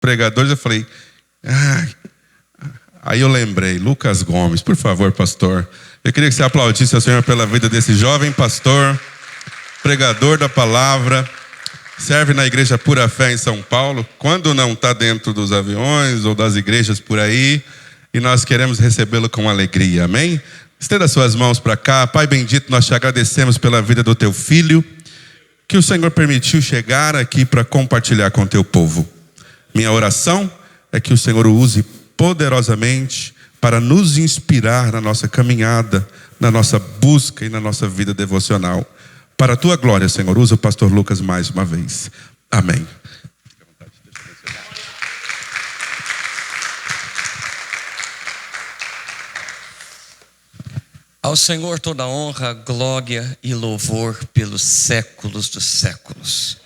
pregadores, eu falei, aí eu lembrei, Lucas Gomes, por favor, pastor. Eu queria que você aplaudisse ao Senhor pela vida desse jovem pastor, pregador da palavra, serve na igreja Pura Fé em São Paulo, quando não está dentro dos aviões ou das igrejas por aí, e nós queremos recebê-lo com alegria, amém? Estenda suas mãos para cá. Pai bendito, nós te agradecemos pela vida do teu filho, que o Senhor permitiu chegar aqui para compartilhar com o teu povo. Minha oração é que o Senhor o use poderosamente para nos inspirar na nossa caminhada, na nossa busca e na nossa vida devocional. Para a tua glória, Senhor, usa o pastor Lucas mais uma vez. Amém. Ao Senhor toda honra, glória e louvor pelos séculos dos séculos.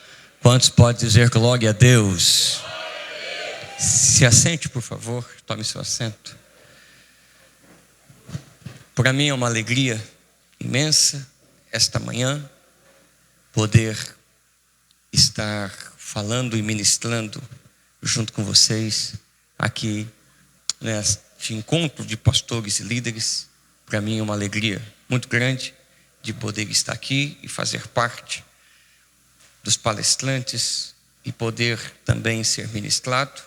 Quantos podem dizer glória a Deus? Se assente, por favor, tome seu assento. Para mim é uma alegria imensa esta manhã poder estar falando e ministrando junto com vocês aqui neste encontro de pastores e líderes. Para mim é uma alegria muito grande de poder estar aqui e fazer parte dos palestrantes e poder também ser ministrado.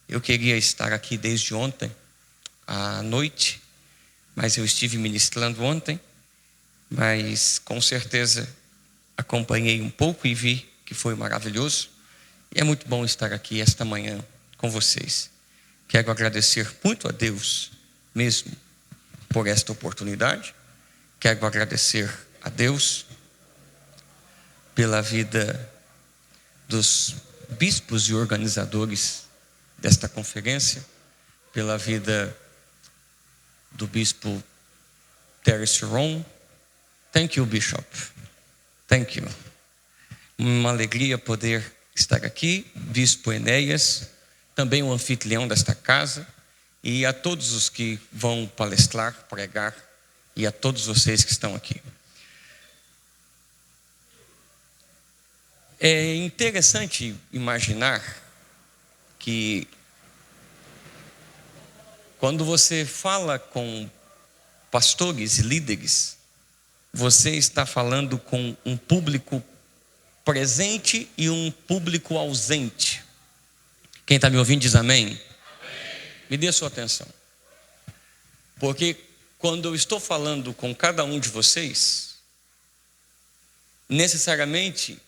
Eu queria estar aqui desde ontem à noite, mas eu estive ministrando ontem, mas com certeza acompanhei um pouco e vi que foi maravilhoso. E é muito bom estar aqui esta manhã com vocês. Quero agradecer muito a Deus mesmo por esta oportunidade. Quero agradecer a Deus pela vida dos bispos e organizadores desta conferência, pela vida do bispo Terry Ron. Thank you, Bishop. Thank you. Uma alegria poder estar aqui. Bispo Enéas, também o anfitrião desta casa, e a todos os que vão palestrar, pregar, e a todos vocês que estão aqui. É interessante imaginar que quando você fala com pastores e líderes, você está falando com um público presente e um público ausente. Quem está me ouvindo diz amém? Me dê sua atenção, porque quando eu estou falando com cada um de vocês, necessariamente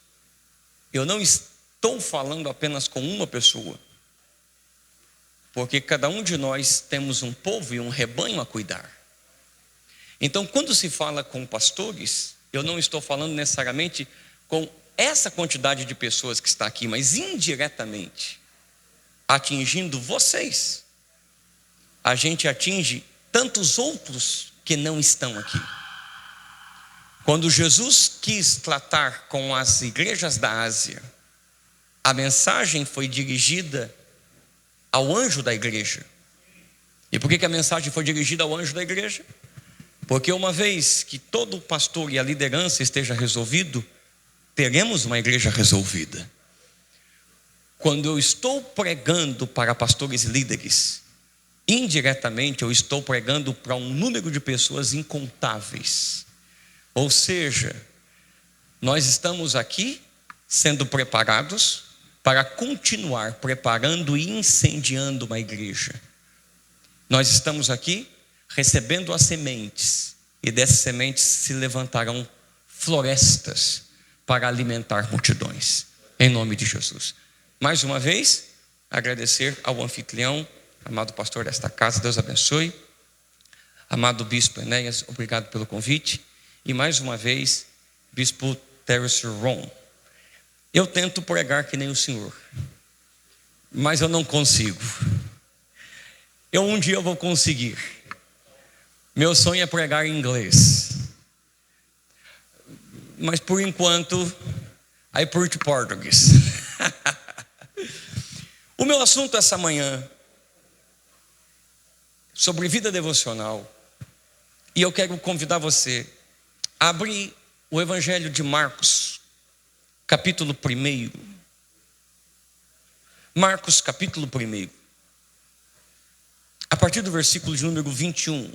eu não estou falando apenas com uma pessoa, porque cada um de nós temos um povo e um rebanho a cuidar. Então, quando se fala com pastores, eu não estou falando necessariamente com essa quantidade de pessoas que está aqui, mas indiretamente atingindo vocês. A gente atinge tantos outros que não estão aqui. Quando Jesus quis tratar com as igrejas da Ásia, a mensagem foi dirigida ao anjo da igreja. E por que a mensagem foi dirigida ao anjo da igreja? Porque uma vez que todo pastor e a liderança esteja resolvido, teremos uma igreja resolvida. Quando eu estou pregando para pastores e líderes, indiretamente eu estou pregando para um número de pessoas incontáveis. Ou seja, nós estamos aqui sendo preparados para continuar preparando e incendiando uma igreja. Nós estamos aqui recebendo as sementes, e dessas sementes se levantarão florestas para alimentar multidões, em nome de Jesus. Mais uma vez, agradecer ao anfitrião, amado pastor desta casa, Deus abençoe. Amado bispo Enéas, obrigado pelo convite. E mais uma vez, bispo Terry Ron. Eu tento pregar que nem o senhor, mas eu não consigo. Um dia eu vou conseguir. Meu sonho é pregar em inglês, mas por enquanto I preach português. O meu assunto essa manhã sobre vida devocional, e eu quero convidar você a abrir o Evangelho de Marcos, capítulo 1. Marcos capítulo 1, a partir do versículo de número 21.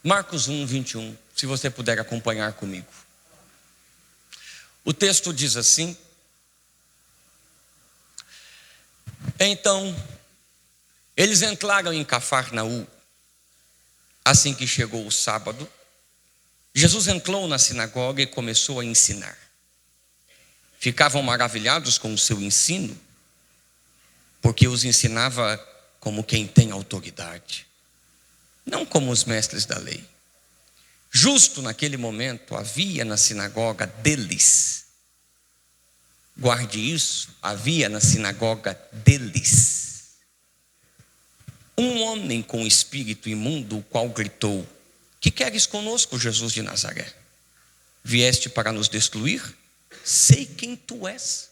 Marcos 1, 21, se você puder acompanhar comigo. O texto diz assim: então, eles entraram em Cafarnaum. Assim que chegou o sábado, Jesus entrou na sinagoga e começou a ensinar. Ficavam maravilhados com o seu ensino, porque os ensinava como quem tem autoridade, não como os mestres da lei. Justo naquele momento havia na sinagoga deles, guarde isso, havia na sinagoga deles um homem com espírito imundo, o qual gritou: que queres conosco, Jesus de Nazaré? Vieste para nos destruir? Sei quem tu és,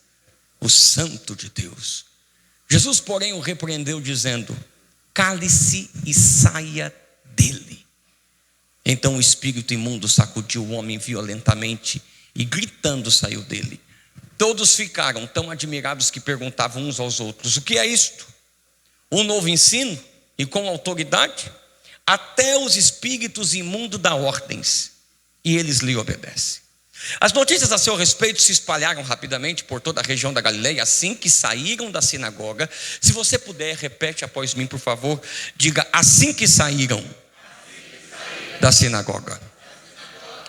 o Santo de Deus. Jesus, porém, o repreendeu, dizendo: cale-se e saia dele. Então o espírito imundo sacudiu o homem violentamente e, gritando, saiu dele. Todos ficaram tão admirados que perguntavam uns aos outros: o que é isto? Um novo ensino e com autoridade? Até os espíritos imundos dão ordens e eles lhe obedecem. As notícias a seu respeito se espalharam rapidamente por toda a região da Galileia assim que saíram da sinagoga. Se você puder, repete após mim, por favor. Diga: assim que saíram da sinagoga.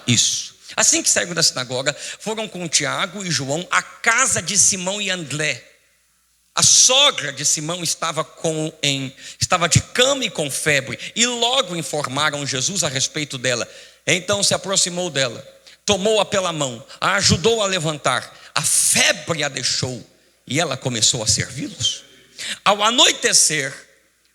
Isso. Assim que saíram da sinagoga, foram com Tiago e João à casa de Simão e André. A sogra de Simão estava de cama e com febre, e logo informaram Jesus a respeito dela. Então se aproximou dela, tomou-a pela mão, a ajudou a levantar, a febre a deixou, e ela começou a servi-los. Ao anoitecer,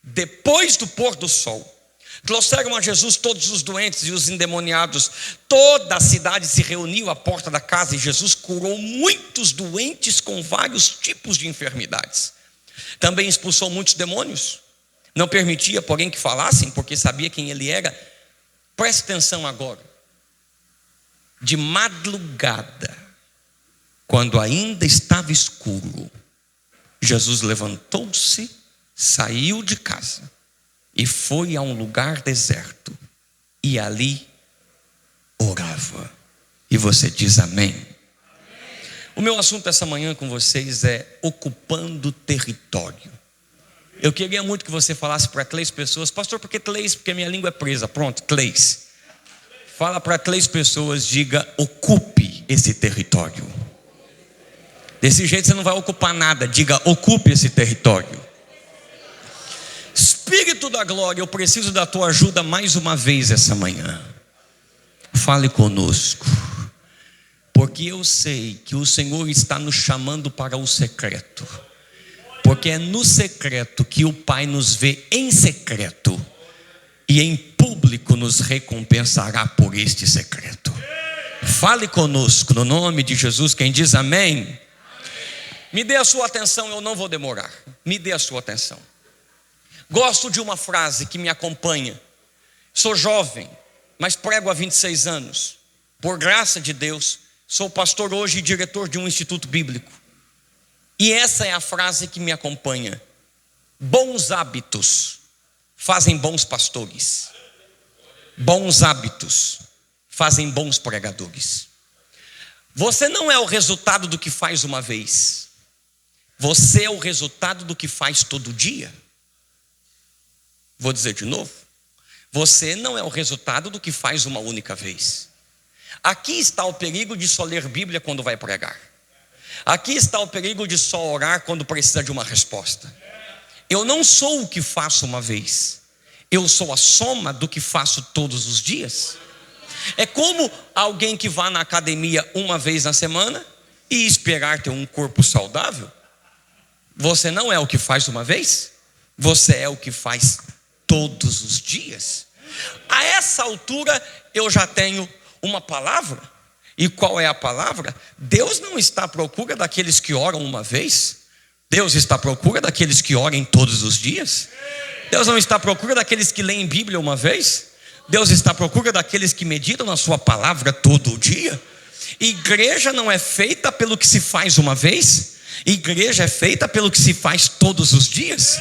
depois do pôr do sol, trouxeram a Jesus todos os doentes e os endemoniados. Toda a cidade se reuniu à porta da casa, e Jesus curou muitos doentes com vários tipos de enfermidades. Também expulsou muitos demônios. Não permitia, porém, que falassem, porque sabia quem ele era. Preste atenção agora. De madrugada, quando ainda estava escuro, Jesus levantou-se, saiu de casa e foi a um lugar deserto, e ali orava. E você diz amém? Amém. O meu assunto essa manhã com vocês é ocupando território. Eu queria muito que você falasse para 3 pessoas: pastor, por que 3? Porque minha língua é presa. Pronto, 3. Fala para 3 pessoas, diga: ocupe esse território. Desse jeito você não vai ocupar nada. Diga: ocupe esse território. Espírito da glória, eu preciso da tua ajuda mais uma vez essa manhã. Fale conosco, porque eu sei que o Senhor está nos chamando para o secreto, porque é no secreto que o Pai nos vê em secreto, e em público nos recompensará por este secreto. Fale conosco no nome de Jesus. Quem diz amém? Amém. Me dê a sua atenção, eu não vou demorar. Me dê a sua atenção. Gosto de uma frase que me acompanha. Sou jovem, mas prego há 26 anos. Por graça de Deus, sou pastor hoje e diretor de um instituto bíblico. E essa é a frase que me acompanha: bons hábitos fazem bons pastores. Bons hábitos fazem bons pregadores. Você não é o resultado do que faz uma vez. Você é o resultado do que faz todo dia. Vou dizer de novo. Você não é o resultado do que faz uma única vez. Aqui está o perigo de só ler Bíblia quando vai pregar. Aqui está o perigo de só orar quando precisa de uma resposta. Eu não sou o que faço uma vez. Eu sou a soma do que faço todos os dias. É como alguém que vá na academia uma vez na semana e esperar ter um corpo saudável. Você não é o que faz uma vez. Você é o que faz todos os dias. A essa altura eu já tenho uma palavra. E qual é a palavra? Deus não está à procura daqueles que oram uma vez. Deus está à procura daqueles que orem todos os dias. Deus não está à procura daqueles que leem Bíblia uma vez. Deus está à procura daqueles que meditam na sua palavra todo dia. Igreja não é feita pelo que se faz uma vez, igreja é feita pelo que se faz todos os dias.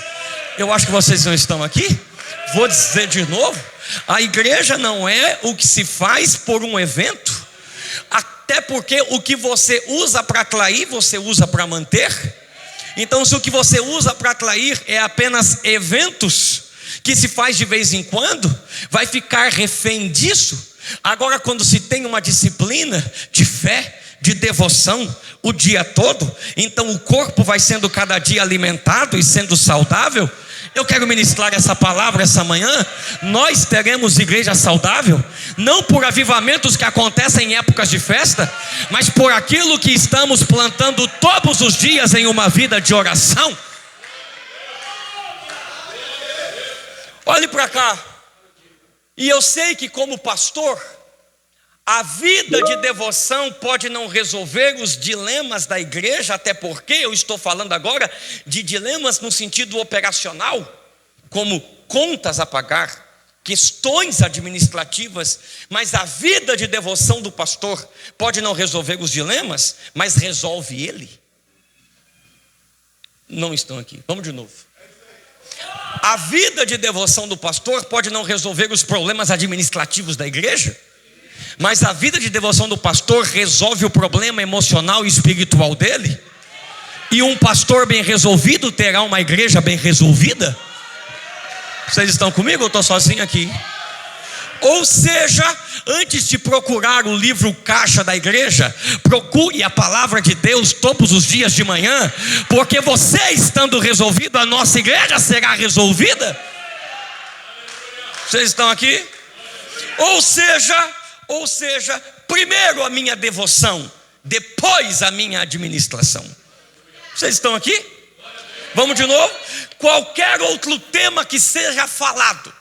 Eu acho que vocês não estão aqui. Vou dizer de novo: a igreja não é o que se faz por um evento, até porque o que você usa para atrair, você usa para manter. Então, se o que você usa para atrair é apenas eventos que se faz de vez em quando, vai ficar refém disso. Agora, quando se tem uma disciplina de fé, de devoção o dia todo, então o corpo vai sendo cada dia alimentado e sendo saudável. Eu quero ministrar essa palavra essa manhã. Nós teremos igreja saudável, não por avivamentos que acontecem em épocas de festa, mas por aquilo que estamos plantando todos os dias em uma vida de oração. Olhe para cá. E eu sei que, como pastor, a vida de devoção pode não resolver os dilemas da igreja, até porque eu estou falando agora de dilemas no sentido operacional, como contas a pagar, questões administrativas. Mas a vida de devoção do pastor pode não resolver os dilemas, mas resolve ele. Não estão aqui, vamos de novo. A vida de devoção do pastor pode não resolver os problemas administrativos da igreja, mas a vida de devoção do pastor resolve o problema emocional e espiritual dele. E um pastor bem resolvido terá uma igreja bem resolvida. Vocês estão comigo ou estou sozinho aqui? Ou seja, antes de procurar o livro caixa da igreja, procure a palavra de Deus todos os dias de manhã, porque você estando resolvido, a nossa igreja será resolvida. Vocês estão aqui? Ou seja, primeiro a minha devoção, depois a minha administração. Vocês estão aqui? Vamos de novo? Qualquer outro tema que seja falado,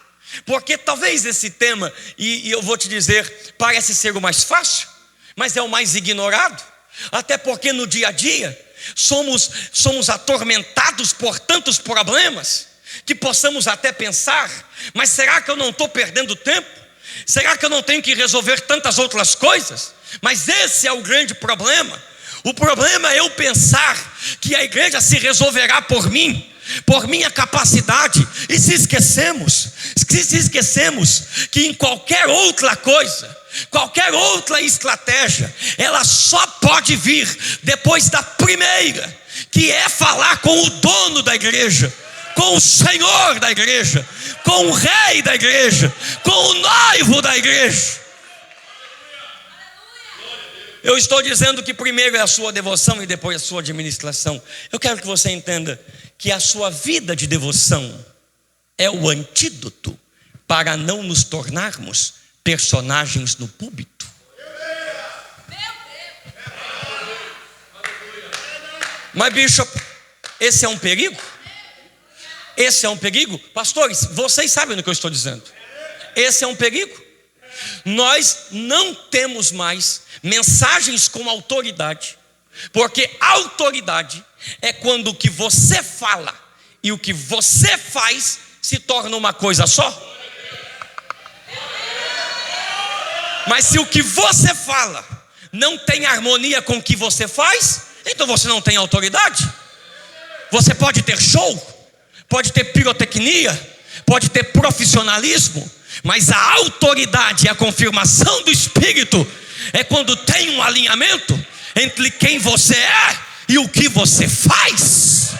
porque talvez esse tema, e eu vou te dizer, parece ser o mais fácil, mas é o mais ignorado. Até porque no dia a dia somos atormentados por tantos problemas, que possamos até pensar: mas será que eu não estou perdendo tempo? Será que eu não tenho que resolver tantas outras coisas? Mas esse é o grande problema. O problema é eu pensar que a igreja se resolverá por mim, por minha capacidade, e se esquecemos que em qualquer outra coisa, qualquer outra estratégia, ela só pode vir depois da primeira, que é falar com o dono da igreja, com o Senhor da igreja, com o rei da igreja, com o noivo da igreja. Eu estou dizendo que primeiro é a sua devoção e depois a sua administração. Eu quero que você entenda que a sua vida de devoção é o antídoto para não nos tornarmos personagens no púlpito. Mas, Bishop, esse é um perigo? Esse é um perigo? Pastores, vocês sabem do que eu estou dizendo. Esse é um perigo. Nós não temos mais mensagens com autoridade, porque autoridade é quando o que você fala e o que você faz se torna uma coisa só. Mas se o que você fala não tem harmonia com o que você faz, então você não tem autoridade. Você pode ter show, pode ter pirotecnia, pode ter profissionalismo, mas a autoridade e a confirmação do Espírito é quando tem um alinhamento entre quem você é e o que você faz.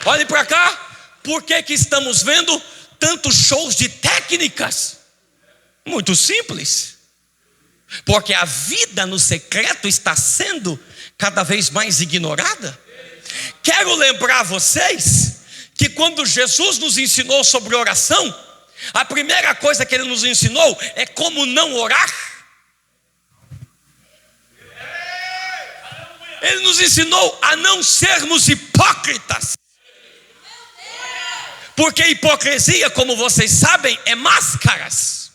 Olhe para cá. Por que estamos vendo tantos shows de técnicas? Muito simples. Porque a vida no secreto está sendo cada vez mais ignorada. Quero lembrar vocês que quando Jesus nos ensinou sobre oração, a primeira coisa que Ele nos ensinou é como não orar. Ele nos ensinou a não sermos hipócritas. Porque hipocrisia, como vocês sabem, é máscaras.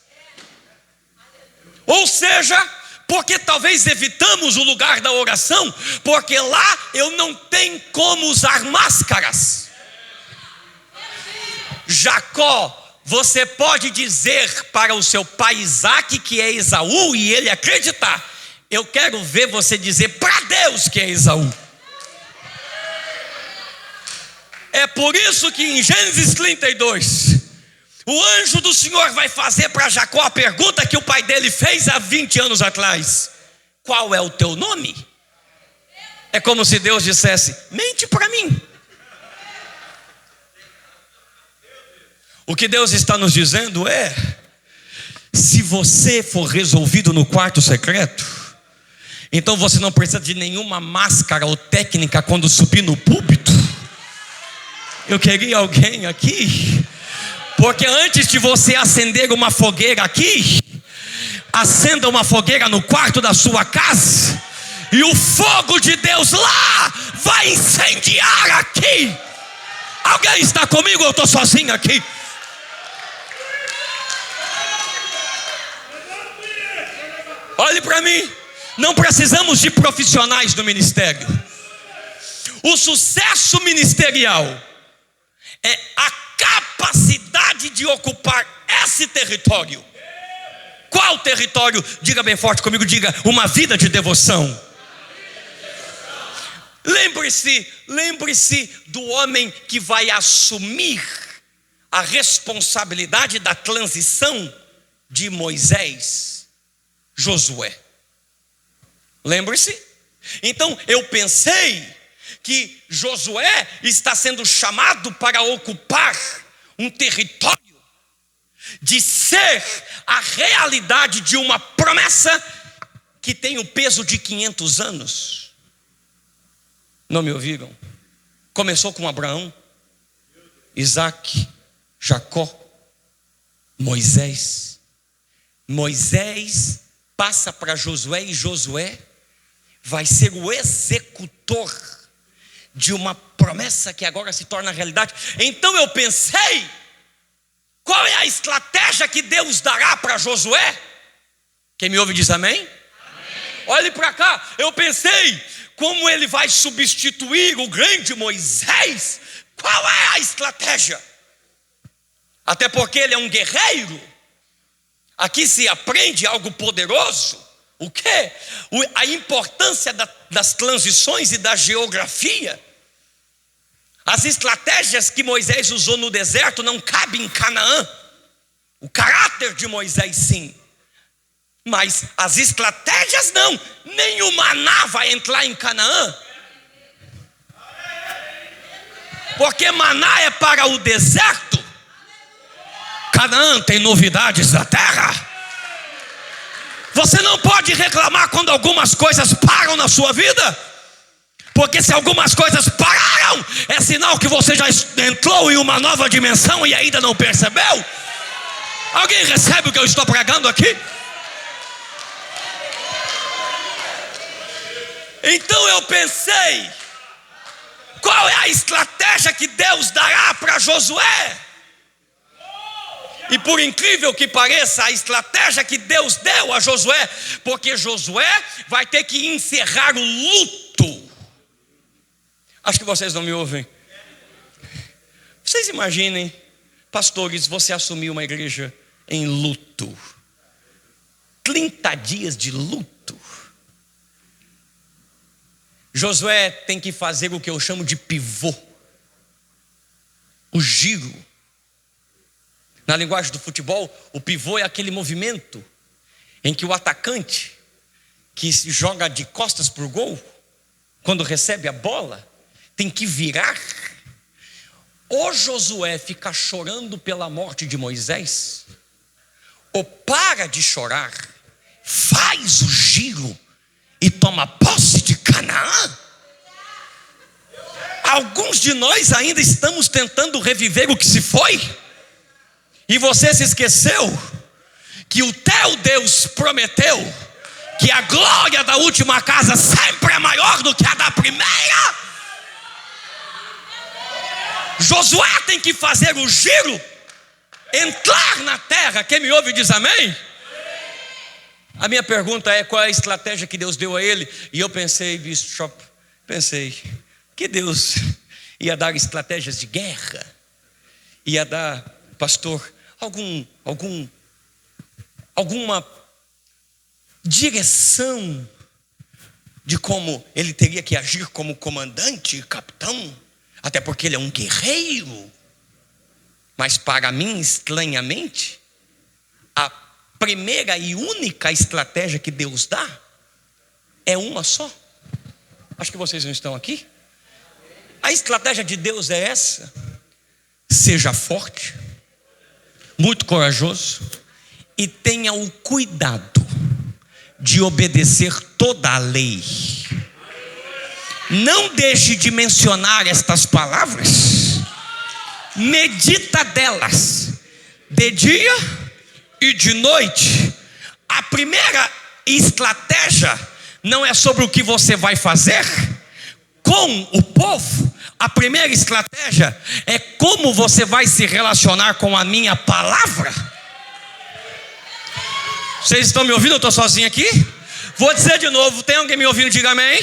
Ou seja, porque talvez evitamos o lugar da oração, porque lá eu não tenho como usar máscaras. Jacó, você pode dizer para o seu pai Isaque que é Esaú e ele acreditar. Eu quero ver você dizer para Deus que é Esaú. É por isso que em Gênesis 32, o anjo do Senhor vai fazer para Jacó a pergunta que o pai dele fez há 20 anos atrás: qual é o teu nome? É como se Deus dissesse: mente para mim. O que Deus está nos dizendo é: se você for resolvido no quarto secreto, então você não precisa de nenhuma máscara ou técnica quando subir no púlpito. Eu queria alguém aqui, porque antes de você acender uma fogueira aqui, acenda uma fogueira no quarto da sua casa, e o fogo de Deus lá vai incendiar aqui. Alguém está comigo ou eu estou sozinho aqui? Olhe para mim, não precisamos de profissionais no ministério. O sucesso ministerial é a capacidade de ocupar esse território. Qual território? Diga bem forte comigo, diga: uma vida de devoção. Lembre-se do homem que vai assumir a responsabilidade da transição de Moisés, Josué. Lembre-se. Então eu pensei que Josué está sendo chamado para ocupar um território, de ser a realidade de uma promessa que tem o peso de 500 anos. Não me ouviram? Começou com Abraão, Isaque, Jacó, Moisés. Moisés passa para Josué e Josué vai ser o executor de uma promessa que agora se torna realidade. Então eu pensei: qual é a estratégia que Deus dará para Josué? Quem me ouve diz amém? Amém. Olhe para cá, eu pensei: como ele vai substituir o grande Moisés? Qual é a estratégia? Até porque ele é um guerreiro. Aqui se aprende algo poderoso. O quê? A importância das transições e da geografia. As estratégias que Moisés usou no deserto não cabem em Canaã. O caráter de Moisés sim, mas as estratégias não. Nem o maná vai entrar em Canaã, porque maná é para o deserto. Canaã tem novidades da terra. Você não pode reclamar quando algumas coisas param na sua vida, porque se algumas coisas pararam, é sinal que você já entrou em uma nova dimensão e ainda não percebeu. Alguém recebe o que eu estou pregando aqui? Então eu pensei: qual é a estratégia que Deus dará para Josué? E por incrível que pareça, a estratégia que Deus deu a Josué, porque Josué vai ter que encerrar o luto. Acho que vocês não me ouvem. Vocês imaginem, pastores, você assumir uma igreja em luto. 30 dias de luto. Josué tem que fazer o que eu chamo de pivô. O giro. Na linguagem do futebol, o pivô é aquele movimento em que o atacante, que se joga de costas para o gol, quando recebe a bola, tem que virar. Ou Josué fica chorando pela morte de Moisés, ou para de chorar, faz o giro e toma posse de Canaã. Alguns de nós ainda estamos tentando reviver o que se foi. E você se esqueceu que o teu Deus prometeu que a glória da última casa sempre é maior do que a da primeira. Josué tem que fazer o giro, entrar na terra. Quem me ouve diz amém? A minha pergunta é: qual é a estratégia que Deus deu a ele? E eu pensei, Bishop, que Deus ia dar estratégias de guerra. ia dar, pastor, alguma direção de como ele teria que agir como comandante, capitão, até porque ele é um guerreiro. Mas para mim, estranhamente, a primeira e única estratégia que Deus dá é uma só. Acho que vocês não estão aqui. A estratégia de Deus é essa: seja forte, muito corajoso e tenha o cuidado de obedecer toda a lei. Não deixe de mencionar estas palavras, medita delas de dia e de noite. A primeira estratégia não é sobre o que você vai fazer com o povo. A primeira estratégia é como você vai se relacionar com a minha palavra. Vocês estão me ouvindo? Eu estou sozinho aqui? Vou dizer de novo, tem alguém me ouvindo? Diga amém.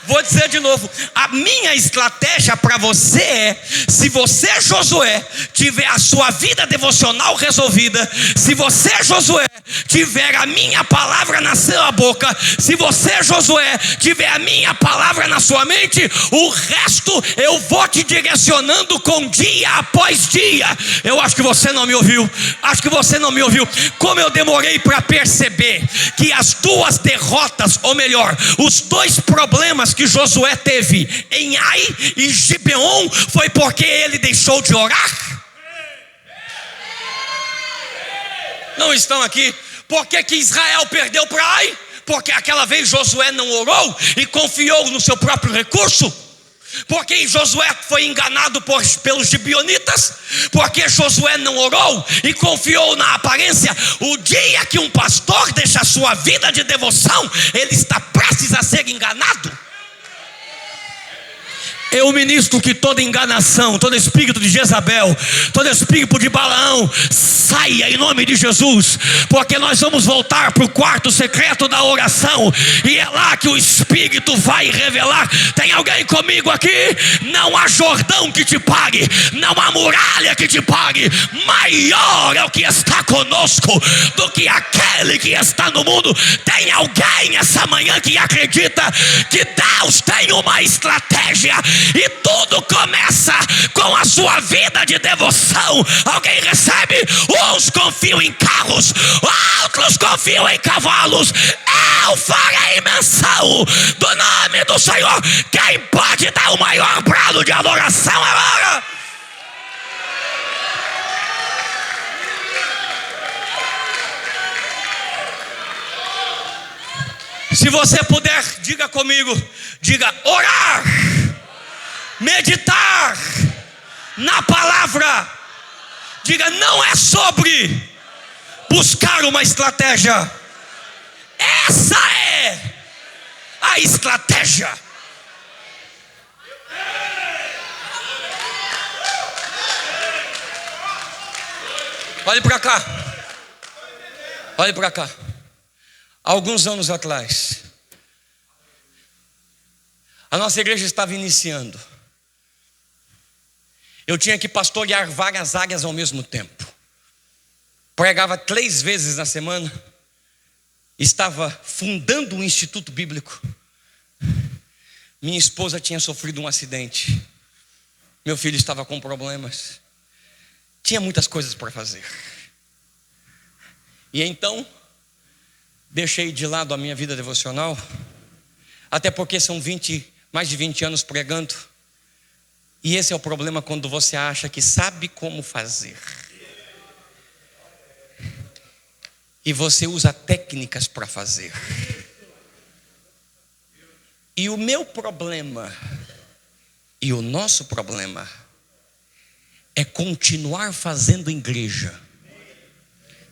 Vou dizer de novo, a minha estratégia para você é: se você, Josué, tiver a sua vida devocional resolvida, se você, Josué, tiver a minha palavra na sua boca, se você, Josué, tiver a minha palavra na sua mente, o resto eu vou te direcionando com dia após dia. Eu acho que você não me ouviu. Acho que você não me ouviu. Como eu demorei para perceber que as duas derrotas, ou melhor, os dois problemas que Josué teve em Ai e Gibeon, foi porque ele deixou de orar. Não estão aqui? Por que Israel perdeu para Ai? Porque aquela vez Josué não orou e confiou no seu próprio recurso. Porque Josué foi enganado pelos gibeonitas. Porque Josué não orou e confiou na aparência. O dia que um pastor deixa a sua vida de devoção, ele está prestes a ser enganado. Eu ministro que toda enganação, todo espírito de Jezabel, todo espírito de Balaão saia em nome de Jesus, porque nós vamos voltar para o quarto secreto da oração, e é lá que o Espírito vai revelar. Tem alguém comigo aqui? Não há Jordão que te pague, não há muralha que te pague. Maior é o que está conosco do que aquele que está no mundo. Tem alguém essa manhã que acredita que Deus tem uma estratégia? E tudo começa com a sua vida de devoção. Alguém recebe? Uns confiam em carros, outros confiam em cavalos. Eu farei menção do nome do Senhor. Quem pode dar o maior brado de adoração agora? Se você puder, diga comigo. Diga: orar, meditar na palavra. Diga: não é sobre buscar uma estratégia. Essa é a estratégia. Olhe para cá. Olhe para cá. Alguns anos atrás, a nossa igreja estava iniciando. Eu tinha que pastorear várias áreas ao mesmo tempo. Pregava 3 vezes na semana. Estava fundando um instituto bíblico. Minha esposa tinha sofrido um acidente. Meu filho estava com problemas. Tinha muitas coisas para fazer. E então, deixei de lado a minha vida devocional. Até porque são mais de 20 anos pregando. E esse é o problema quando você acha que sabe como fazer. E você usa técnicas para fazer. E o meu problema, e o nosso problema, é continuar fazendo igreja,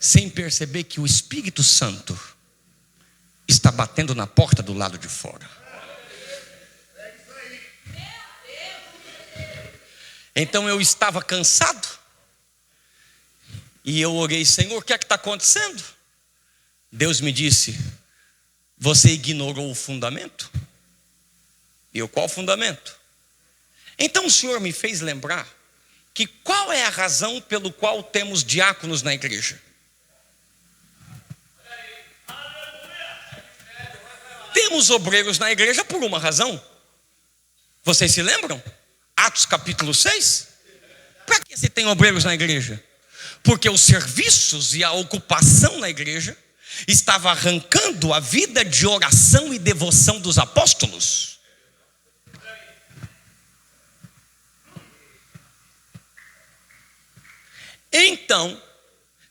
sem perceber que o Espírito Santo está batendo na porta do lado de fora. Então eu estava cansado. E eu orei: Senhor, o que é que está acontecendo? Deus me disse: você ignorou o fundamento. E eu: qual fundamento? Então o Senhor me fez lembrar que qual é a razão pelo qual temos diáconos na igreja? Temos obreiros na igreja por uma razão. Vocês se lembram? Atos capítulo 6. Para que se tem obreiros na igreja? Porque os serviços e a ocupação na igreja estava arrancando a vida de oração e devoção dos apóstolos. Então,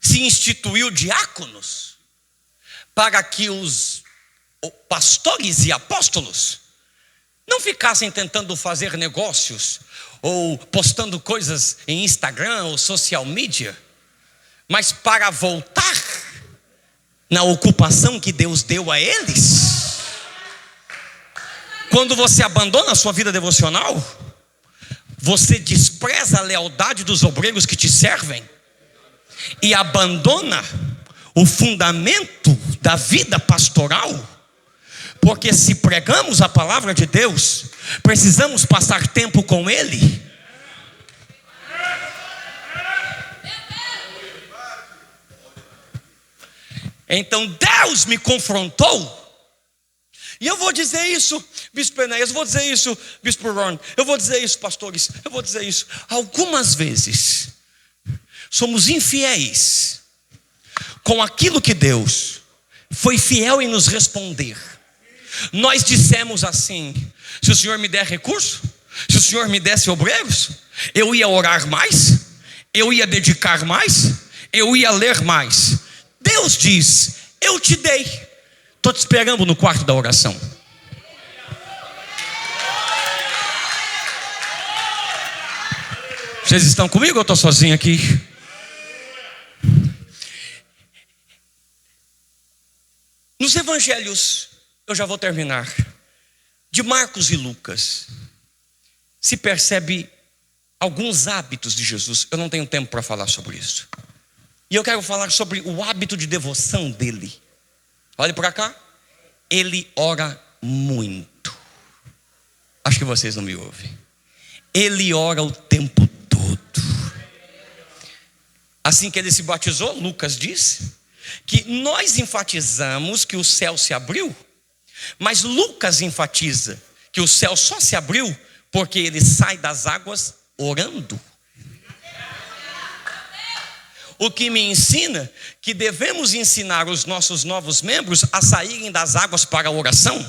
se instituiu diáconos para que os pastores e apóstolos não ficassem tentando fazer negócios ou postando coisas em Instagram ou social media, mas para voltar na ocupação que Deus deu a eles. Quando você abandona a sua vida devocional, você despreza a lealdade dos obreiros que te servem e abandona o fundamento da vida pastoral. Porque se pregamos a palavra de Deus, precisamos passar tempo com Ele. Então Deus me confrontou. E eu vou dizer isso, Bispo Enéas, eu vou dizer isso, Bispo Ron, eu vou dizer isso, pastores, eu vou dizer isso. Algumas vezes somos infiéis com aquilo que Deus foi fiel em nos responder. Nós dissemos assim: se o Senhor me der recurso, se o Senhor me desse obreiros, eu ia orar mais, eu ia dedicar mais, eu ia ler mais. Deus diz: eu te dei, estou te esperando no quarto da oração. Vocês estão comigo ou eu estou sozinho aqui? Nos evangelhos, eu já vou terminar, de Marcos e Lucas, se percebe alguns hábitos de Jesus. Eu não tenho tempo para falar sobre isso. E eu quero falar sobre o hábito de devoção dele. Olhe para cá. Ele ora muito. Acho que vocês não me ouvem. Ele ora o tempo todo. Assim que ele se batizou, Lucas diz que nós enfatizamos que o céu se abriu, mas Lucas enfatiza que o céu só se abriu porque ele sai das águas orando. O que me ensina que devemos ensinar os nossos novos membros a saírem das águas para a oração.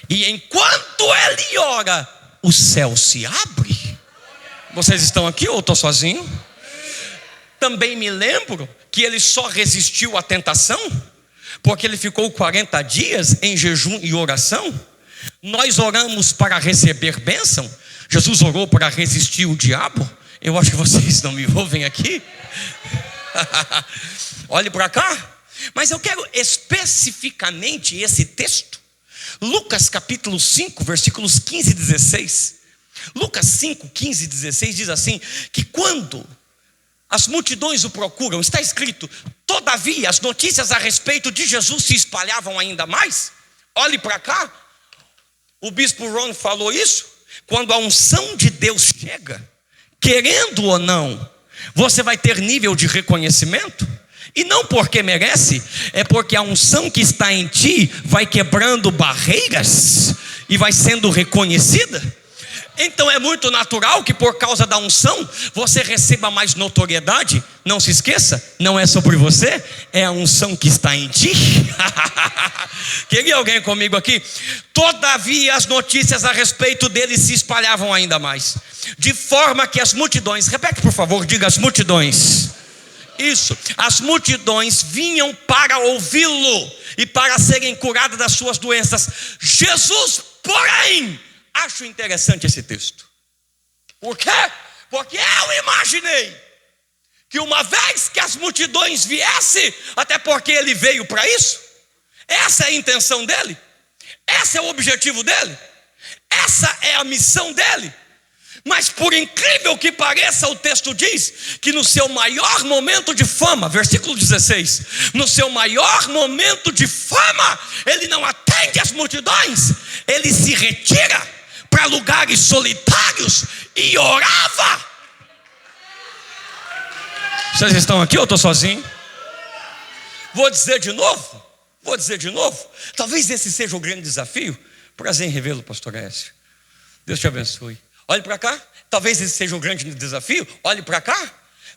E enquanto ele ora, o céu se abre. Vocês estão aqui ou eu estou sozinho? Também me lembro que ele só resistiu à tentação porque ele ficou 40 dias em jejum e oração. Nós oramos para receber bênção, Jesus orou para resistir o diabo. Eu acho que vocês não me ouvem aqui. Olhe para cá. Mas eu quero especificamente esse texto, Lucas capítulo 5, versículos 15 e 16. Lucas 5, 15 e 16 diz assim: que quando as multidões o procuram, está escrito, todavia as notícias a respeito de Jesus se espalhavam ainda mais. Olhe para cá. O bispo Ron falou isso. Quando a unção de Deus chega, querendo ou não, você vai ter nível de reconhecimento. E não porque merece, é porque a unção que está em ti vai quebrando barreiras e vai sendo reconhecida. Então é muito natural que por causa da unção você receba mais notoriedade. Não se esqueça, não é sobre você, é a unção que está em ti. Queria alguém comigo aqui? Todavia as notícias a respeito dele se espalhavam ainda mais, de forma que as multidões, repete por favor, diga as multidões. Isso, as multidões vinham para ouvi-lo e para serem curadas das suas doenças. Jesus, porém, acho interessante esse texto. Por quê? Porque eu imaginei que uma vez que as multidões viessem, até porque ele veio para isso, essa é a intenção dele, esse é o objetivo dele, essa é a missão dele. Mas por incrível que pareça, o texto diz que no seu maior momento de fama, versículo 16, no seu maior momento de fama, ele não atende às multidões, ele se retira, para lugares solitários e orava. Vocês estão aqui ou eu estou sozinho? Vou dizer de novo. Talvez esse seja o grande desafio. Prazer em revê-lo, pastor Écio. Deus te abençoe. Olhe para cá. Talvez esse seja o grande desafio. Olhe para cá.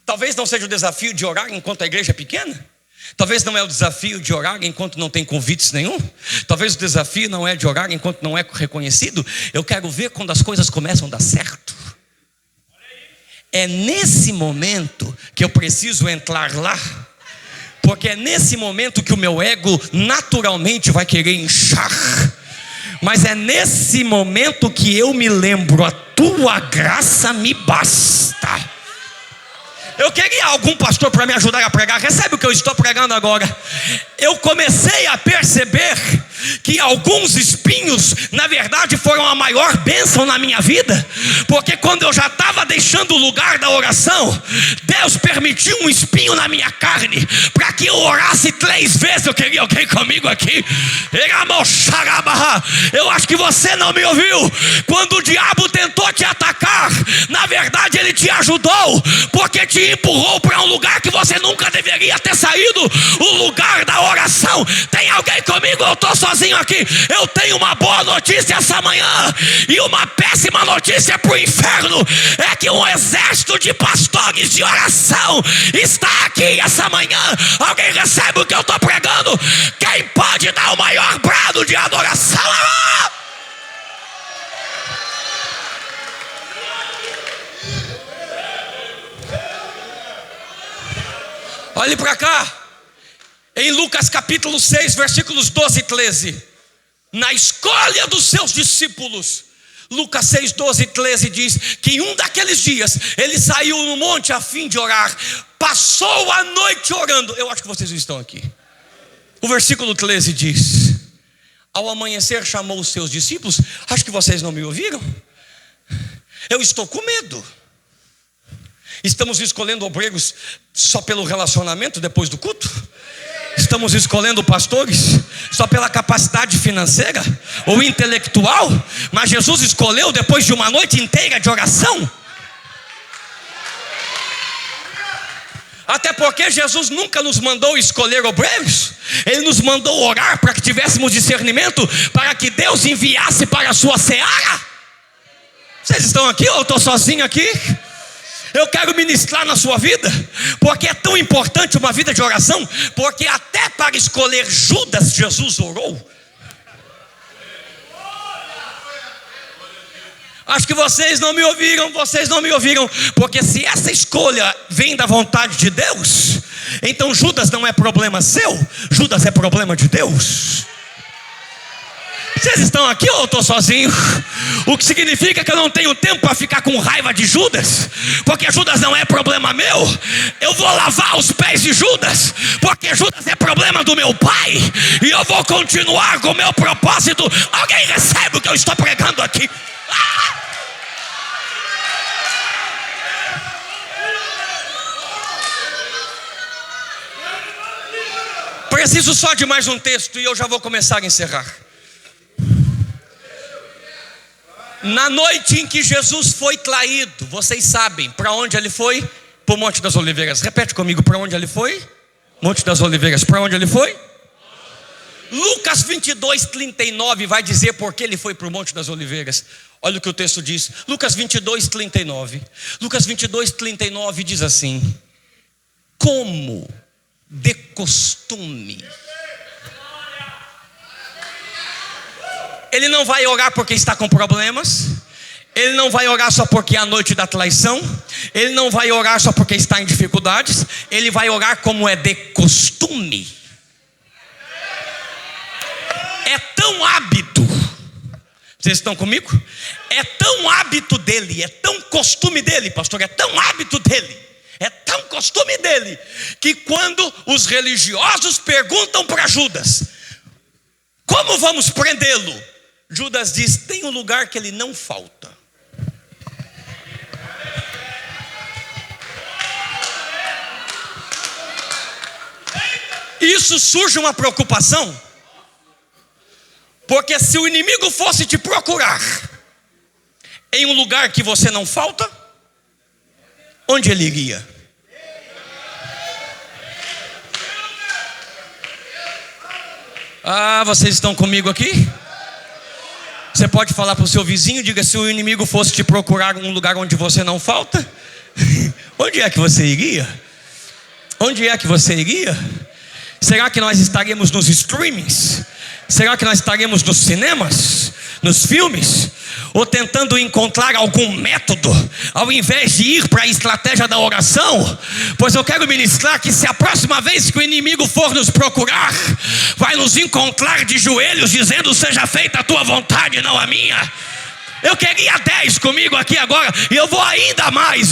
Talvez não seja o desafio de orar enquanto a igreja é pequena. Talvez não é o desafio de orar enquanto não tem convites nenhum. Talvez o desafio não é de orar enquanto não é reconhecido. Eu quero ver quando as coisas começam a dar certo. É nesse momento que eu preciso entrar lá. Porque é nesse momento que o meu ego naturalmente vai querer inchar. Mas é nesse momento que eu me lembro: a tua graça me basta. Eu queria algum pastor para me ajudar a pregar. Recebe o que eu estou pregando agora. Eu comecei a perceber que alguns espinhos, na verdade, foram a maior bênção na minha vida. Porque quando eu já estava deixando o lugar da oração, Deus permitiu um espinho na minha carne, para que eu orasse 3 vezes. Eu queria alguém comigo aqui. Eu acho que você não me ouviu. Quando o diabo tentou te atacar, na verdade ele te ajudou, porque te empurrou para um lugar que você nunca deveria ter saído, o lugar da oração. Tem alguém comigo? Eu estou sozinho aqui. Eu tenho uma boa notícia essa manhã e uma péssima notícia para o inferno. É que um exército de pastores de oração está aqui essa manhã. Alguém recebe o que eu estou pregando? Quem pode dar o maior brado de adoração? Olhe para cá. Em Lucas capítulo 6, versículos 12 e 13. Na escolha dos seus discípulos, Lucas 6, 12 e 13 diz que em um daqueles dias ele saiu no monte a fim de orar. Passou a noite orando. Eu acho que vocês estão aqui. O versículo 13 diz: ao amanhecer chamou os seus discípulos. Acho que vocês não me ouviram. Eu estou com medo. Estamos escolhendo obreiros só pelo relacionamento depois do culto? Estamos escolhendo pastores só pela capacidade financeira ou intelectual? Mas Jesus escolheu depois de uma noite inteira de oração. Até porque Jesus nunca nos mandou escolher obreiros. Ele nos mandou orar para que tivéssemos discernimento, para que Deus enviasse para a sua seara. Vocês estão aqui ou eu estou sozinho aqui? Eu quero ministrar na sua vida, porque é tão importante uma vida de oração, porque até para escolher Judas, Jesus orou. Acho que vocês não me ouviram, porque se essa escolha vem da vontade de Deus, então Judas não é problema seu, Judas é problema de Deus. Vocês estão aqui ou eu estou sozinho? O que significa que eu não tenho tempo para ficar com raiva de Judas, porque Judas não é problema meu. Eu vou lavar os pés de Judas, porque Judas é problema do meu pai, e eu vou continuar com o meu propósito. Alguém recebe o que eu estou pregando aqui? Preciso só de mais um texto e eu já vou começar a encerrar. Na noite em que Jesus foi traído, vocês sabem para onde ele foi? Para o Monte das Oliveiras. Repete comigo, para onde ele foi? Monte das Oliveiras. Para onde ele foi? Lucas 22, 39 vai dizer por que ele foi para o Monte das Oliveiras. Olha o que o texto diz. Lucas 22, 39. Lucas 22, 39 diz assim: como de costume. Ele não vai orar porque está com problemas. Ele não vai orar só porque é a noite da traição. Ele não vai orar só porque está em dificuldades. Ele vai orar como é de costume. É tão hábito. Vocês estão comigo? É tão hábito dele, é tão costume dele, pastor. É tão hábito dele, é tão costume dele, que quando os religiosos perguntam para Judas: como vamos prendê-lo? Judas diz: tem um lugar que ele não falta. Isso surge uma preocupação, porque se o inimigo fosse te procurar em um lugar que você não falta, onde ele iria? Ah, vocês estão comigo aqui? Você pode falar para o seu vizinho, diga: se o inimigo fosse te procurar um lugar onde você não falta, onde é que você iria? Onde é que você iria? Será que nós estaríamos nos streamings? Será que nós estaríamos nos cinemas? Nos filmes? Ou tentando encontrar algum método, ao invés de ir para a estratégia da oração? Pois eu quero ministrar que se a próxima vez que o inimigo for nos procurar, vai nos encontrar de joelhos dizendo: seja feita a tua vontade, não a minha. Eu queria 10 comigo aqui agora, e eu vou ainda mais.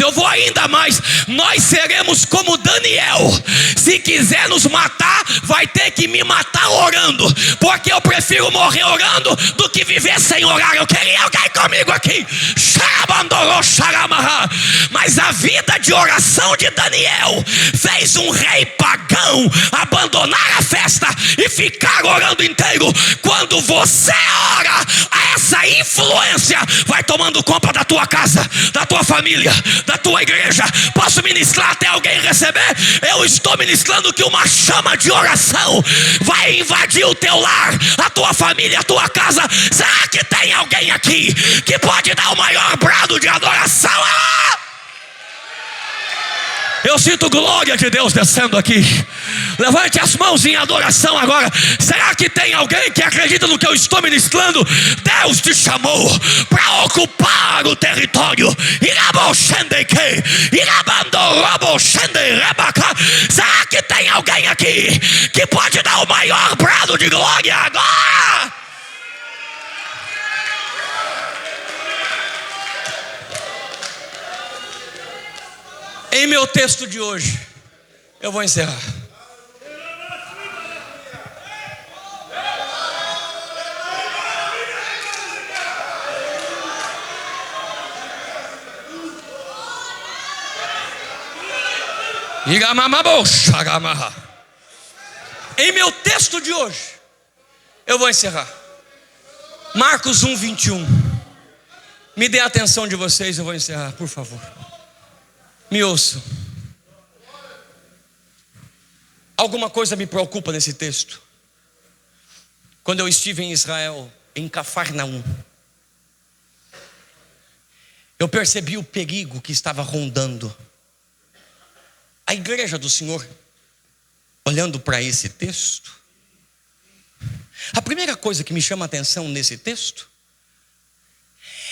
Nós seremos como Daniel. Se quiser nos matar, vai ter que me matar orando, porque eu prefiro morrer orando do que viver sem orar. Eu queria alguém comigo aqui. Mas a vida de oração de Daniel fez um rei pagão abandonar a festa e ficar orando inteiro. Quando você ora, essa influência vai tomando conta da tua casa, da tua família, da tua igreja. Posso ministrar até alguém receber? Eu estou ministrando que uma chama de oração vai invadir o teu lar, a tua família, a tua casa. Será que tem alguém aqui que pode dar o maior brado de adoração? Eu sinto glória de Deus descendo aqui. Levante as mãos em adoração agora. Será que tem alguém que acredita no que eu estou ministrando? Deus te chamou para ocupar o território. Será que tem alguém aqui que pode dar o maior brado de glória agora? Em meu texto de hoje, eu vou encerrar. Em meu texto de hoje, eu vou encerrar. Marcos 1:21. Me dê a atenção de vocês, eu vou encerrar, por favor. Me ouçam. Alguma coisa me preocupa nesse texto. Quando eu estive em Israel, em Cafarnaum, eu percebi o perigo que estava rondando a igreja do Senhor. Olhando para esse texto, a primeira coisa que me chama a atenção nesse texto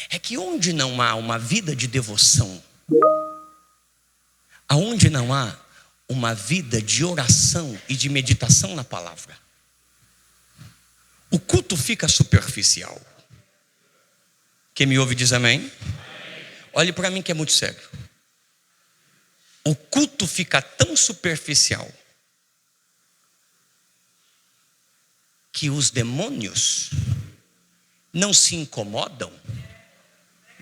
é que onde não há uma vida de devoção, aonde não há uma vida de oração e de meditação na palavra, o culto fica superficial. Quem me ouve diz amém? Olhe para mim que é muito sério. O culto fica tão superficial que os demônios não se incomodam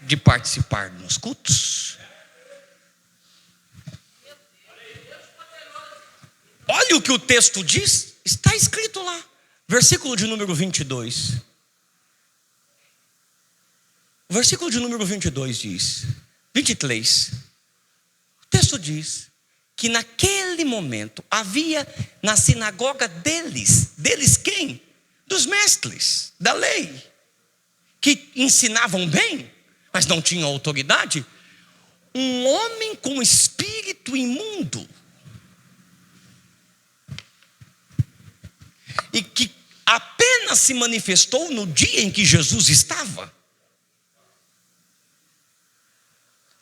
de participar nos cultos. Olha o que o texto diz, está escrito lá, versículo de número 22. O versículo de número 22 diz, 23, o texto diz que naquele momento havia na sinagoga deles quem? Dos mestres da lei, que ensinavam bem, mas não tinham autoridade, um homem com espírito imundo, e que apenas se manifestou no dia em que Jesus estava.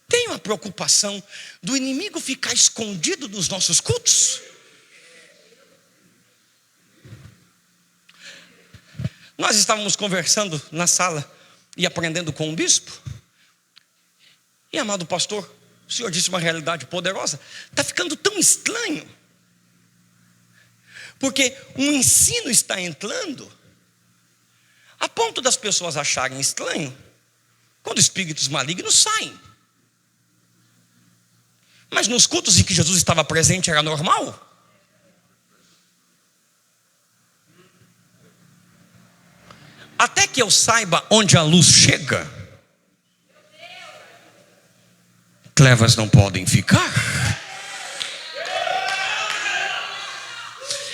Tem uma preocupação do inimigo ficar escondido nos nossos cultos? Nós estávamos conversando na sala e aprendendo com um bispo. E amado pastor, o senhor disse uma realidade poderosa. Está ficando tão estranho, porque um ensino está entrando a ponto das pessoas acharem estranho quando espíritos malignos saem. Mas nos cultos em que Jesus estava presente era normal? Até que eu saiba onde a luz chega, levas não podem ficar.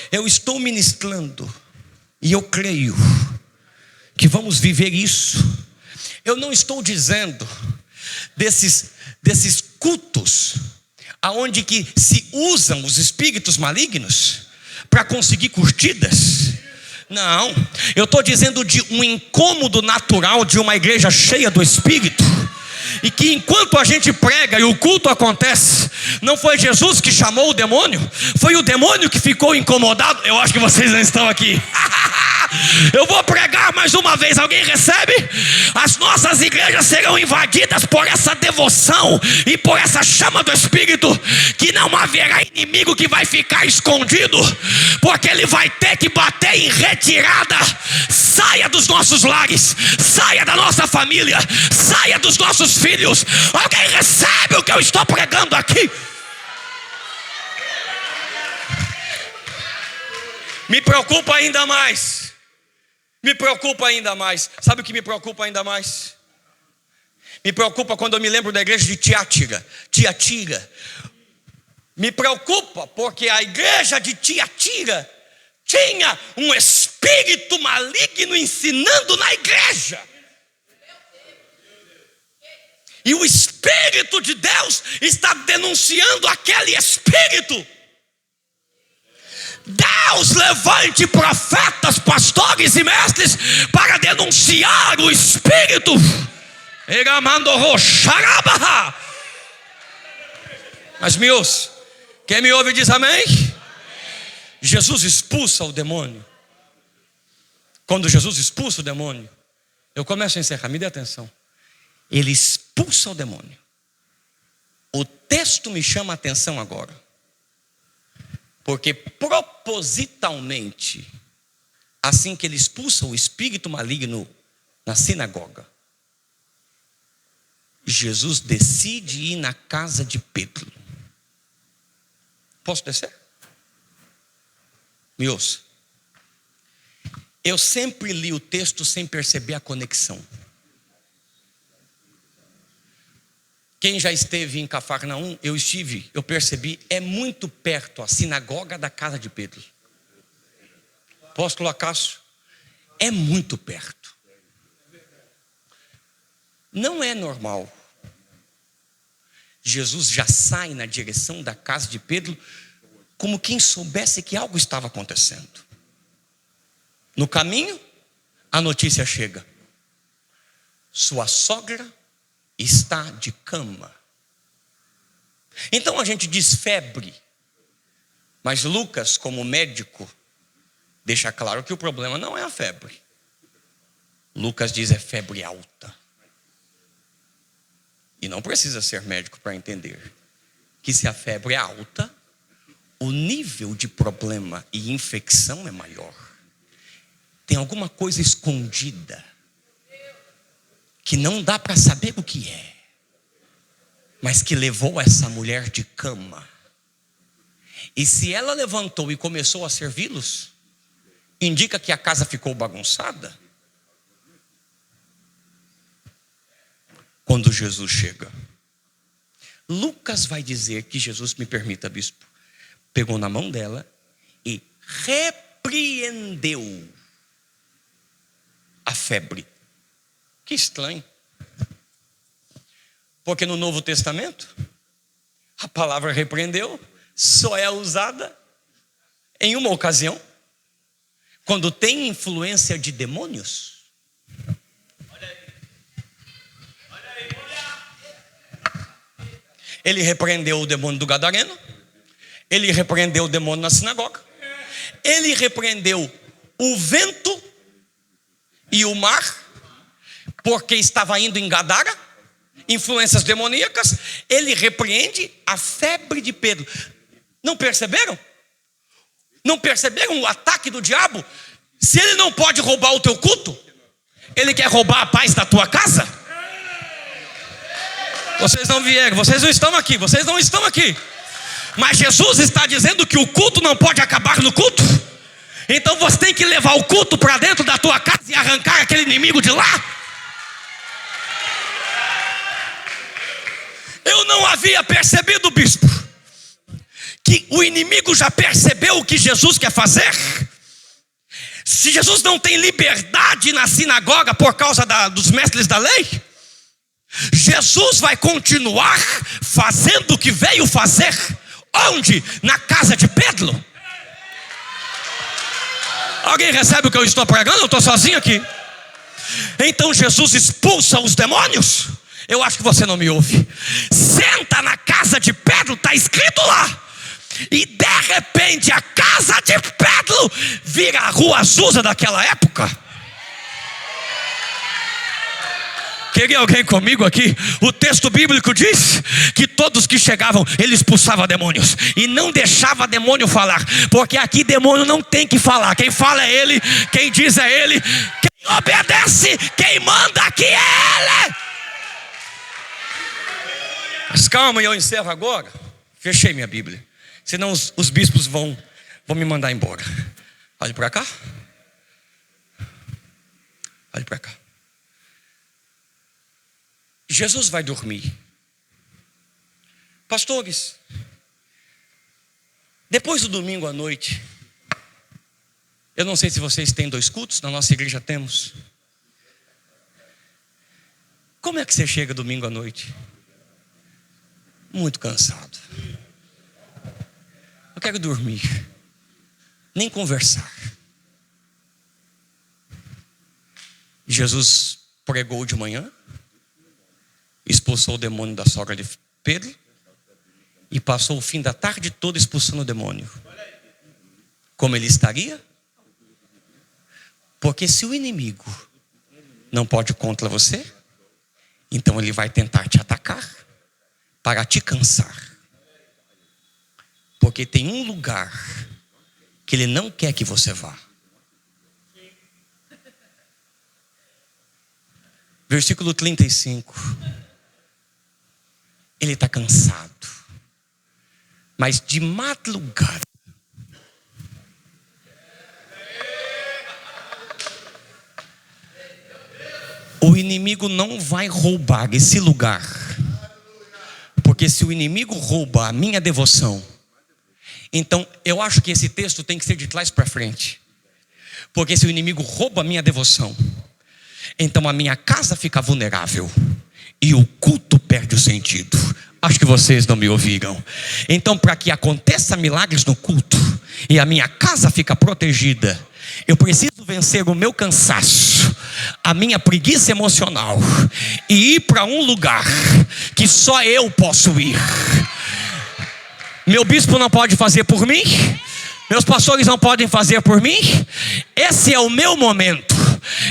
Eu estou ministrando e eu creio que vamos viver isso. Eu não estou dizendo desses cultos aonde que se usam os espíritos malignos para conseguir curtidas. Não, eu estou dizendo de um incômodo natural de uma igreja cheia do Espírito. E que enquanto a gente prega e o culto acontece, não foi Jesus que chamou o demônio, foi o demônio que ficou incomodado. Eu acho que vocês não estão aqui. Eu vou pregar mais uma vez, alguém recebe? As nossas igrejas serão invadidas por essa devoção e por essa chama do Espírito, que não haverá inimigo que vai ficar escondido, porque ele vai ter que bater em retirada. Saia dos nossos lares, saia da nossa família, saia dos nossos filhos. Alguém recebe o que eu estou pregando aqui? Me preocupa ainda mais. Me preocupa ainda mais. Sabe o que me preocupa ainda mais? Me preocupa quando eu me lembro da igreja de Tiatira. Me preocupa porque a igreja de Tiatira tinha um espírito maligno ensinando na igreja. E o Espírito de Deus está denunciando aquele espírito. Deus levante profetas, pastores e mestres para denunciar o espírito. Mas me ouça, quem me ouve diz amém? Jesus expulsa o demônio. Quando Jesus expulsa o demônio, eu começo a encerrar, me dê atenção. Ele expulsa o demônio. O texto me chama a atenção agora, porque propositalmente, assim que ele expulsa o espírito maligno na sinagoga, Jesus decide ir na casa de Pedro. Posso descer? Me ouça. Eu sempre li o texto sem perceber a conexão. Quem já esteve em Cafarnaum, eu percebi, é muito perto a sinagoga da casa de Pedro. Apóstolo Acácio, é muito perto. Não é normal. Jesus já sai na direção da casa de Pedro, como quem soubesse que algo estava acontecendo. No caminho, a notícia chega: sua sogra está de cama. Então a gente diz febre, mas Lucas, como médico, deixa claro que o problema não é a febre. Lucas diz é febre alta. E não precisa ser médico para entender que se a febre é alta, o nível de problema e infecção é maior. Tem alguma coisa escondida que não dá para saber o que é, mas que levou essa mulher de cama. E se ela levantou e começou a servi-los, indica que a casa ficou bagunçada. Quando Jesus chega, Lucas vai dizer que Jesus, me permita, bispo, pegou na mão dela e repreendeu a febre. Que estranho. Porque no Novo Testamento, a palavra repreendeu só é usada em uma ocasião, quando tem influência de demônios. Ele repreendeu o demônio do Gadareno, ele repreendeu o demônio na sinagoga, ele repreendeu o vento e o mar, porque estava indo em Gadara, influências demoníacas. Ele repreende a febre de Pedro. Não perceberam? Não perceberam o ataque do diabo? Se ele não pode roubar o teu culto, ele quer roubar a paz da tua casa. Vocês não vieram, vocês não estão aqui, mas Jesus está dizendo que o culto não pode acabar no culto. Então você tem que levar o culto para dentro da tua casa e arrancar aquele inimigo de lá. Eu não havia percebido, bispo, que o inimigo já percebeu o que Jesus quer fazer. Se Jesus não tem liberdade na sinagoga por causa dos mestres da lei, Jesus vai continuar fazendo o que veio fazer. Onde? Na casa de Pedro. Alguém recebe o que eu estou pregando? Eu estou sozinho aqui. Então Jesus expulsa os demônios. Eu acho que você não me ouve. Senta na casa de Pedro, está escrito lá. E de repente a casa de Pedro vira a Rua Azusa daquela época. Queria alguém comigo aqui? O texto bíblico diz que todos que chegavam, ele expulsava demônios e não deixava demônio falar, porque aqui demônio não tem que falar. Quem fala é ele, quem diz é ele, quem obedece, quem manda aqui é ele. Mas calma, eu encerro agora. Fechei minha Bíblia, senão os bispos vão me mandar embora. Olhe para cá. Olhe para cá. Jesus vai dormir. Pastores, depois do domingo à noite, eu não sei se vocês têm 2 cultos, na nossa igreja temos. Como é que você chega domingo à noite? Muito cansado. Eu quero dormir, nem conversar. Jesus pregou de manhã, expulsou o demônio da sogra de Pedro e passou o fim da tarde toda expulsando o demônio. Como ele estaria? Porque se o inimigo não pode contra você, então ele vai tentar te atacar para te cansar. Porque tem um lugar que ele não quer que você vá. Versículo 35. Ele está cansado, mas de madrugada o inimigo não vai roubar esse lugar, porque se o inimigo rouba a minha devoção, então eu acho que esse texto tem que ser de trás para frente, porque se o inimigo rouba a minha devoção, então a minha casa fica vulnerável e o culto perde o sentido. Acho que vocês não me ouviram. Então, para que aconteça milagres no culto e a minha casa fica protegida, eu preciso vencer o meu cansaço, a minha preguiça emocional e ir para um lugar que só eu posso ir. Meu bispo não pode fazer por mim, meus pastores não podem fazer por mim. Esse é o meu momento.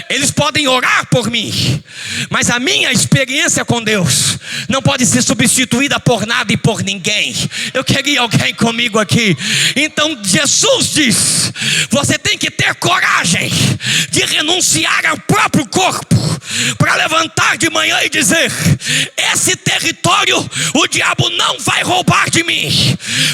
Eles podem orar por mim, mas a minha experiência com Deus não pode ser substituída por nada e por ninguém. Eu queria alguém comigo aqui. Então Jesus diz: você tem que ter coragem de renunciar ao próprio corpo para levantar de manhã e dizer: esse território o diabo não vai roubar de mim,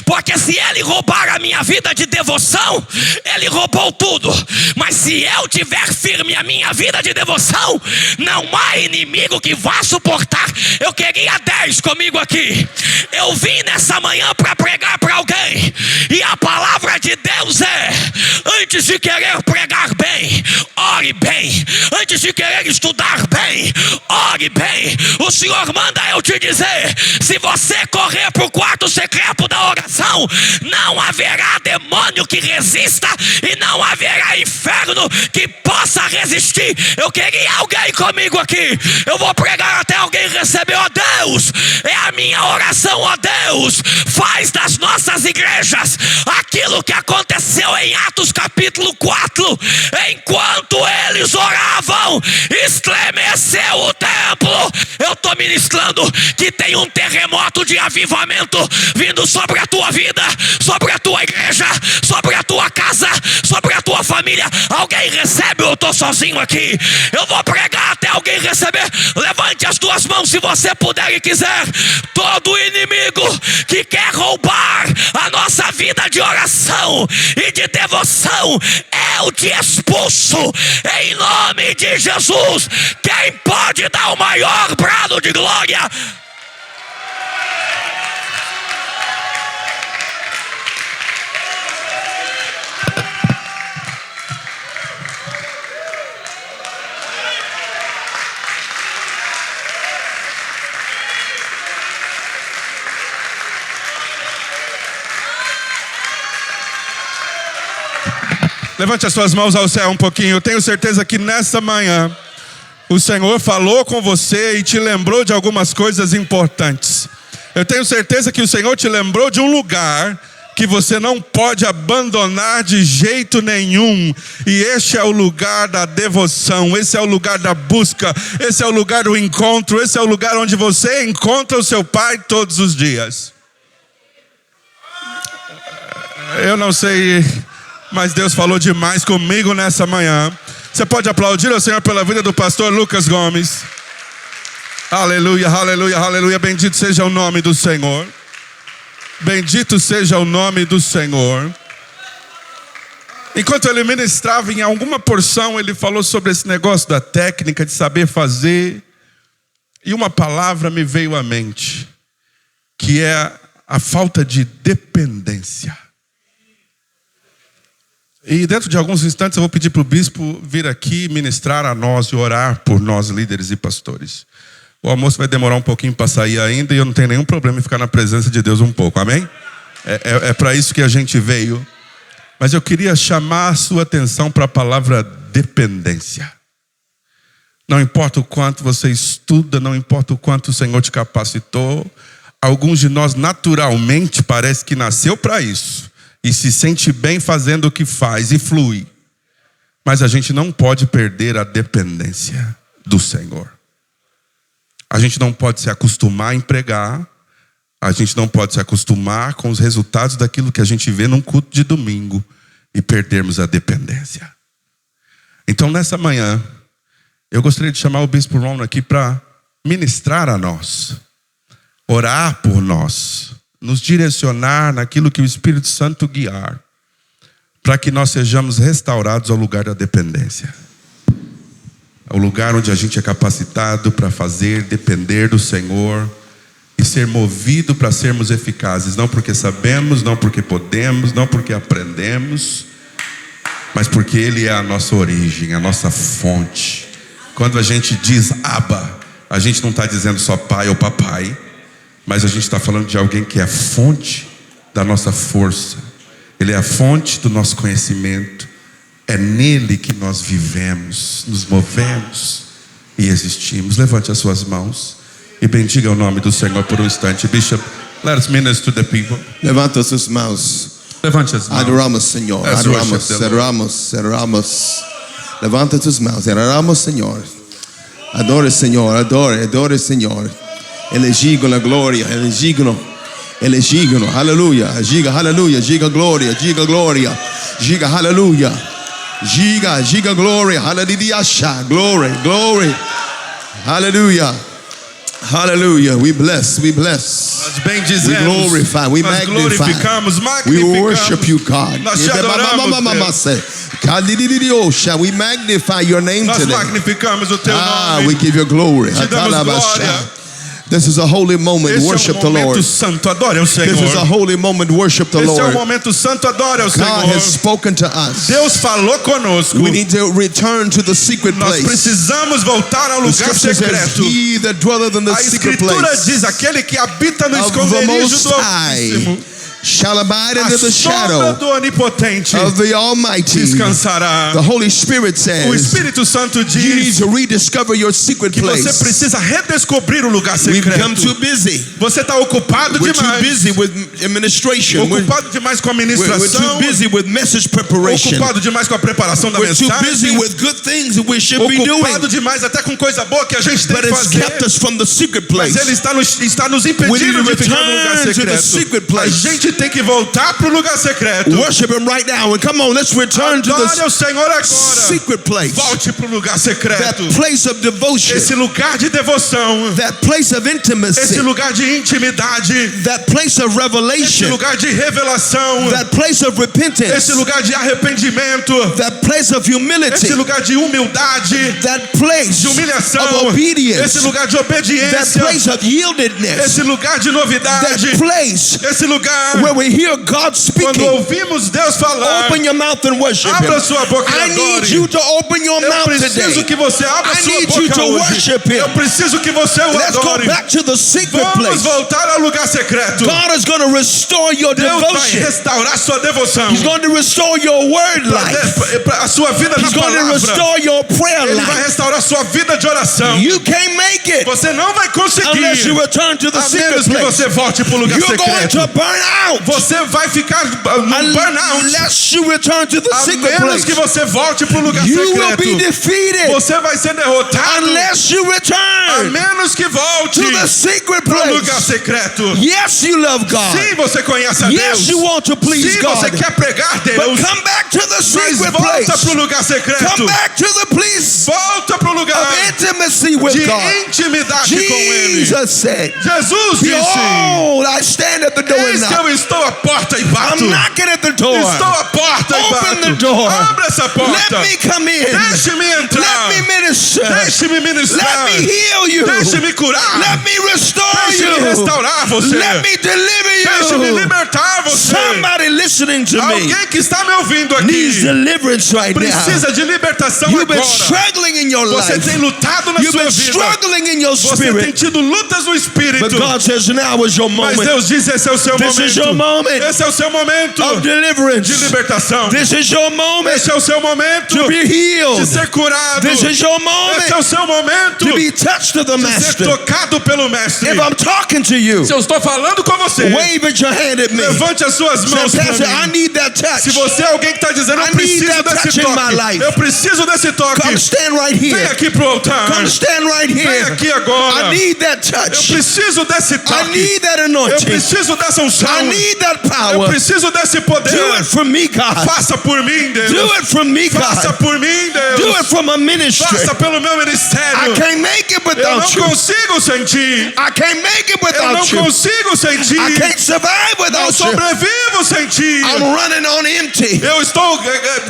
porque se ele roubar a minha vida de devoção, ele roubou tudo. Mas se eu tiver firme a minha vida de devoção, não há inimigo que vá suportar. Eu queria 10 comigo aqui. Eu vim nessa manhã para pregar para alguém, e a palavra de Deus é: antes de querer pregar bem, ore bem. Antes de querer estudar bem, ore bem. O Senhor manda eu te dizer: se você correr para o quarto secreto da oração, não haverá demônio que resista e não haverá inferno que possa resistir. Eu queria alguém comigo aqui. Eu vou pregar até alguém receber. Ó Deus, é a minha oração. Ó Deus, faz das nossas igrejas aquilo que aconteceu em Atos capítulo 4. Enquanto eles oravam, estremeceu o templo. Eu estou ministrando que tem um terremoto de avivamento vindo sobre a tua vida, sobre a tua igreja, sobre a tua casa, sobre a tua família. Alguém recebe ou eu estou sozinho aqui? Eu vou pregar até alguém receber. Levante as tuas mãos se você puder e quiser. Todo inimigo que quer roubar a nossa vida de oração e de devoção, eu te expulso em nome de Jesus. Quem pode dar o maior brado de glória? Levante as suas mãos ao céu um pouquinho. Eu tenho certeza que nessa manhã o Senhor falou com você e te lembrou de algumas coisas importantes. Eu tenho certeza que o Senhor te lembrou de um lugar que você não pode abandonar de jeito nenhum. E este é o lugar da devoção, esse é o lugar da busca, esse é o lugar do encontro, esse é o lugar onde você encontra o seu Pai todos os dias. Eu não sei, mas Deus falou demais comigo nessa manhã. Você pode aplaudir ao Senhor pela vida do pastor Lucas Gomes. Aleluia, aleluia, aleluia. Bendito seja o nome do Senhor. Bendito seja o nome do Senhor. Enquanto ele ministrava, em alguma porção, ele falou sobre esse negócio da técnica, de saber fazer. E uma palavra me veio à mente, que é a falta de dependência. E dentro de alguns instantes eu vou pedir para o bispo vir aqui ministrar a nós e orar por nós, líderes e pastores. O almoço vai demorar um pouquinho para sair ainda e eu não tenho nenhum problema em ficar na presença de Deus um pouco, amém? É para isso que a gente veio. Mas eu queria chamar a sua atenção para a palavra dependência. Não importa o quanto você estuda, não importa o quanto o Senhor te capacitou, alguns de nós naturalmente parece que nasceu para isso e se sente bem fazendo o que faz e flui. Mas a gente não pode perder a dependência do Senhor. A gente não pode se acostumar a empregar. A gente não pode se acostumar com os resultados daquilo que a gente vê num culto de domingo e perdermos a dependência. Então nessa manhã, eu gostaria de chamar o bispo Ron aqui para ministrar a nós, orar por nós, nos direcionar naquilo que o Espírito Santo guiar, para que nós sejamos restaurados ao lugar da dependência. Ao lugar onde a gente é capacitado para fazer, depender do Senhor e ser movido para sermos eficazes, não porque sabemos, não porque podemos, não porque aprendemos, mas porque Ele é a nossa origem, a nossa fonte. Quando a gente diz Abba, a gente não está dizendo só pai ou papai, mas a gente está falando de alguém que é a fonte da nossa força. Ele é a fonte do nosso conhecimento. É nele que nós vivemos, nos movemos e existimos. Levante as suas mãos e bendiga o nome do Senhor por um instante. Bishop, let us minister to the people. Levanta as suas mãos. Levante as mãos. Adoramos, Senhor. Adoramos, adoramos, adoramos. Levanta as suas mãos. Adoramos, Senhor. Adore, Senhor. Adore, adore, Senhor. Ele é digno da glória. Ele é digno. Ele é digno. Aleluia. Diga aleluia. Diga glória. Diga glória. Diga aleluia. Giga glory, hallelujah, glory, glory, hallelujah, hallelujah. We bless, we bless, we glorify, we magnify, we worship you, God. We magnify your name today. We give you glory. This is a holy moment. Worship the Lord. This is a holy moment. Worship the Lord. God has spoken to us. Deus falou conosco. We need to return to the secret place. Nós precisamos voltar ao lugar secreto. He that dwelleth in the secret place. A Escritura diz: aquele que habita no esconderijo do Altíssimo shall abide under the shadow do Onipotente of the Almighty. Descansará. The Holy Spirit says, o Espírito Santo diz, you need to rediscover your secret que place. Você precisa redescobrir o lugar secreto. We've become too busy. Você está ocupado We're demais. Too busy with administration. Ocupado demais com a administração. We're too busy with message preparation. Ocupado demais com a preparação da mensagem. We're too busy with good things that we should be doing. Ocupado demais até com coisa boa que a gente tem que fazer. But it's kept us from the secret place. Mas ele está nos impedindo de ficar no lugar secreto. A gente tem que voltar para o lugar secreto. Worship Him right now, and come on, let's return to the secret place. Volte para o lugar secreto. That place of devotion. Esse lugar de devoção. That place of intimacy. Esse lugar de intimidade. That place of revelation. Esse lugar de revelação. That place of repentance. Esse lugar de arrependimento. That place of humility. Esse lugar de humildade. That place de humilhação. of obedience. Esse lugar de obediência. That place of yieldedness. Esse lugar de novidade. That place esse lugar adorar, when we hear God quando speaking, ouvimos Deus falar, open your mouth and worship Him. abra sua boca e I need adore. you to open your Eu mouth preciso today. que você abra I sua need you boca to hoje. worship Him. Eu preciso que você o Let's go adore. back to the secret Vamos place. voltar ao lugar secreto. God is going to restore your Deus vai devotion. restaurar sua devoção. He's going to restore your word life. A sua vida na He's going to palavra. restore your prayer Ele vai life. restaurar sua vida de oração. You can't make it Você não vai conseguir unless you return to the a secret menos que place. você volte para o lugar You're going secreto. to burn out Você vai ficar no burnout. unless you return to the A secret menos que place. você volte para o lugar You will be secreto. defeated Você vai ser derrotado unless you a return menos que volte to the secret para o lugar place. secreto. Yes, you love God. Sim, você conhece a Yes, Deus. you want to please Sim, God. você quer pregar But Deus. come back to the Mas secret volta place. para o lugar secreto. Come back to the place Volta para o lugar of intimacy with de God. intimidade com Ele. Jesus said, Jesus disse: behold, I stand at the door and eis que knock. eu estou à porta e bato. I'm knocking at the door. Estou à porta e Open the bato. door. Abra essa Let porta. me come in. Deixe-me entrar. Let me minister. Deixe-me ministrar. Let me heal you. Deixe-me curar. Let me restore Deixe-me you. restaurar você. Let me deliver Deixe-me you. libertar você. Somebody listening to me Alguém que está me ouvindo needs aqui deliverance right now. precisa de libertação You've been agora. struggling in your Você life. tem lutado na You've sua been vida. struggling in your Você tem spirit. tido lutas no espírito. But God says now is your Mas moment Deus diz: esse é o seu This is your momento. moment Esse é o seu momento of de deliverance. libertação. This is your moment Esse é o seu momento to be de healed. ser curado. This is your Esse é moment o seu momento to be touched of the de ser Master. tocado pelo Mestre. If I'm talking to you, Se eu estou falando com você, wave at your hand at me. levante as suas mãos Say, para Pastor, I mim. need that touch. Se você é alguém que está dizendo: I eu need preciso that desse touch in my toque, life. eu preciso desse toque, Come stand right vem here. aqui pro altar. Come stand right Vem here. aqui agora. I need that Eu touch. preciso desse I toque. need that Eu anointing. preciso dessa unção. I need that Eu power. preciso desse poder. Do it for me, God. Faça por mim, Deus. Do it for me, Faça God. por mim, Deus. Do it for my ministry. Faça pelo meu I ministério. can't make it Eu não without you. consigo sem ti. I can't make it Eu não without you. consigo sem ti. I can't survive Não without you. sobrevivo sem ti. I'm running on empty. Eu estou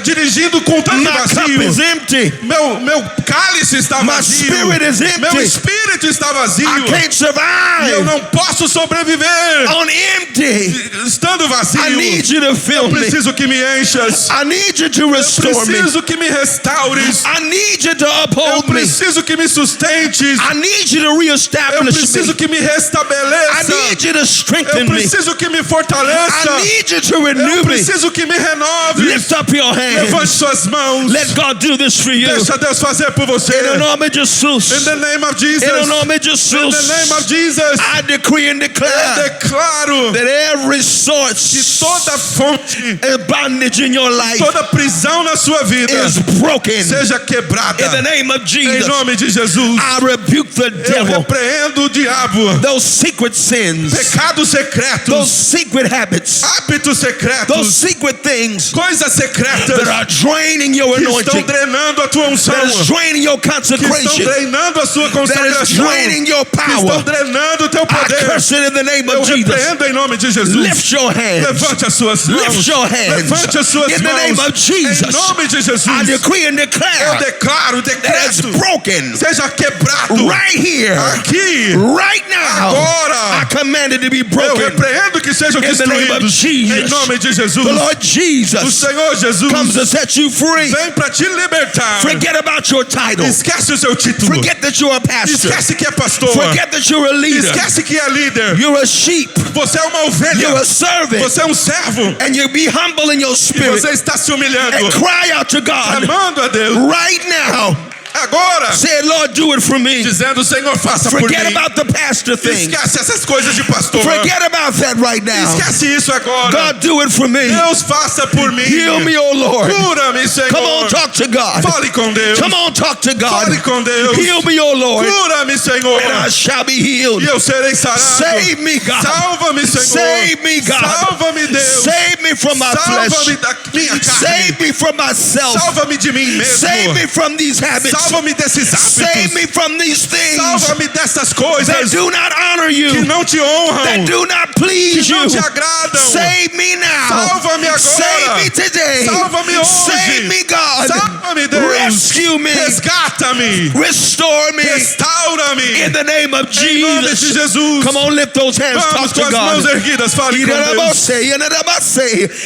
dirigindo com tanque My cup is vazio. empty. Meu cálice está My vazio. spirit is Meu empty. espírito está vazio. I can't E eu survive não posso sobreviver on empty. estando vazio. I need you to fill Eu me. preciso que me enchas. I need you to restore me. Preciso que me restaures. I need you to Eu uphold me. preciso que me sustentes. I need you to Eu reestablish preciso me. que me I restabeleça. need you to Eu strengthen me. preciso que me fortaleça. I need you to Eu renew me. preciso que me renove. Lift up your Levante hands. suas mãos. Let God do this for you. Deixa Deus fazer por você. Em nome de In Jesus. the name of Jesus. Em nome de In the name Jesus. of Jesus. I decree and Eu declare declaro that every que source toda fonte, of bondage in your life toda prisão na sua vida is broken. seja quebrada. In the name of Em Jesus, nome de Jesus. I rebuke the Eu devil. repreendo o diabo. Those secret sins, Pecados secretos. those secret habits, Hábitos secretos. those secret things Coisas secretas that are draining your que estão anointing, drenando a tua unção. that is draining your Que estão consecration, drenando a sua that is consagração. draining your Que estão power. drenando o teu I poder. curse it in the name Eu of Jesus. repreendo em nome de Jesus. Lift your hands. Levante as suas mãos. Lift your hands. Levante as suas In the mãos. name of Jesus. Em nome de Jesus. I decree and Eu declare declaro, that it's decreto. broken Seja quebrado. right here, Aqui. right now. Agora. I command it to be Eu broken. repreendo que sejam In the name of destruídos. Jesus. Em nome de Jesus. The Lord O Jesus Senhor Jesus comes to set you free. vem para te libertar. Forget about your title. Esquece o seu título. Forget that you're a pastor. Esquece que é pastor. Forget that you're a leader. Esquece que é líder. You're a sheep. Você é uma ovelha. You're a servant. Você é um servo. And you be humble in your E spirit você está se humilhando. and cry out to God Amando a Deus. right now. Agora. Say, Lord, do it for me. Dizendo, Senhor, faça por Forget mim. about the pastor thing. Esquece essas coisas de pastor. Forget about that right now. Esquece isso agora. God, do it for me. Deus, faça por mim. Heal me, oh Lord. Cura-me, Senhor. Come on, talk to God. Fale com Deus. Come on, talk to God. Fale com Deus. Heal me, oh Lord, Cura-me, Senhor. and I shall be healed. E eu serei sarado. Save me, God. Salva-me, Senhor. Save me, God. Salva-me, Deus. Save me from my flesh. Salva-me da minha carne. Save me from myself. Salva-me de mim mesmo. Save me from these habits. Salva-me desses hábitos. Save me from these things Salva-me dessas coisas that do not honor que you, não te honram, that do not please que não you. te agradam. Save me now. Salva-me agora. Save me today. Salva-me hoje. Save me, God. Salva-me, Deus. Rescue me. Resgata-me. Restore me. Restaura-me. In the name of Em nome de Jesus. Jesus. Come on, lift those hands. Vamos Talk com to as God. mãos erguidas. Fale com Deus.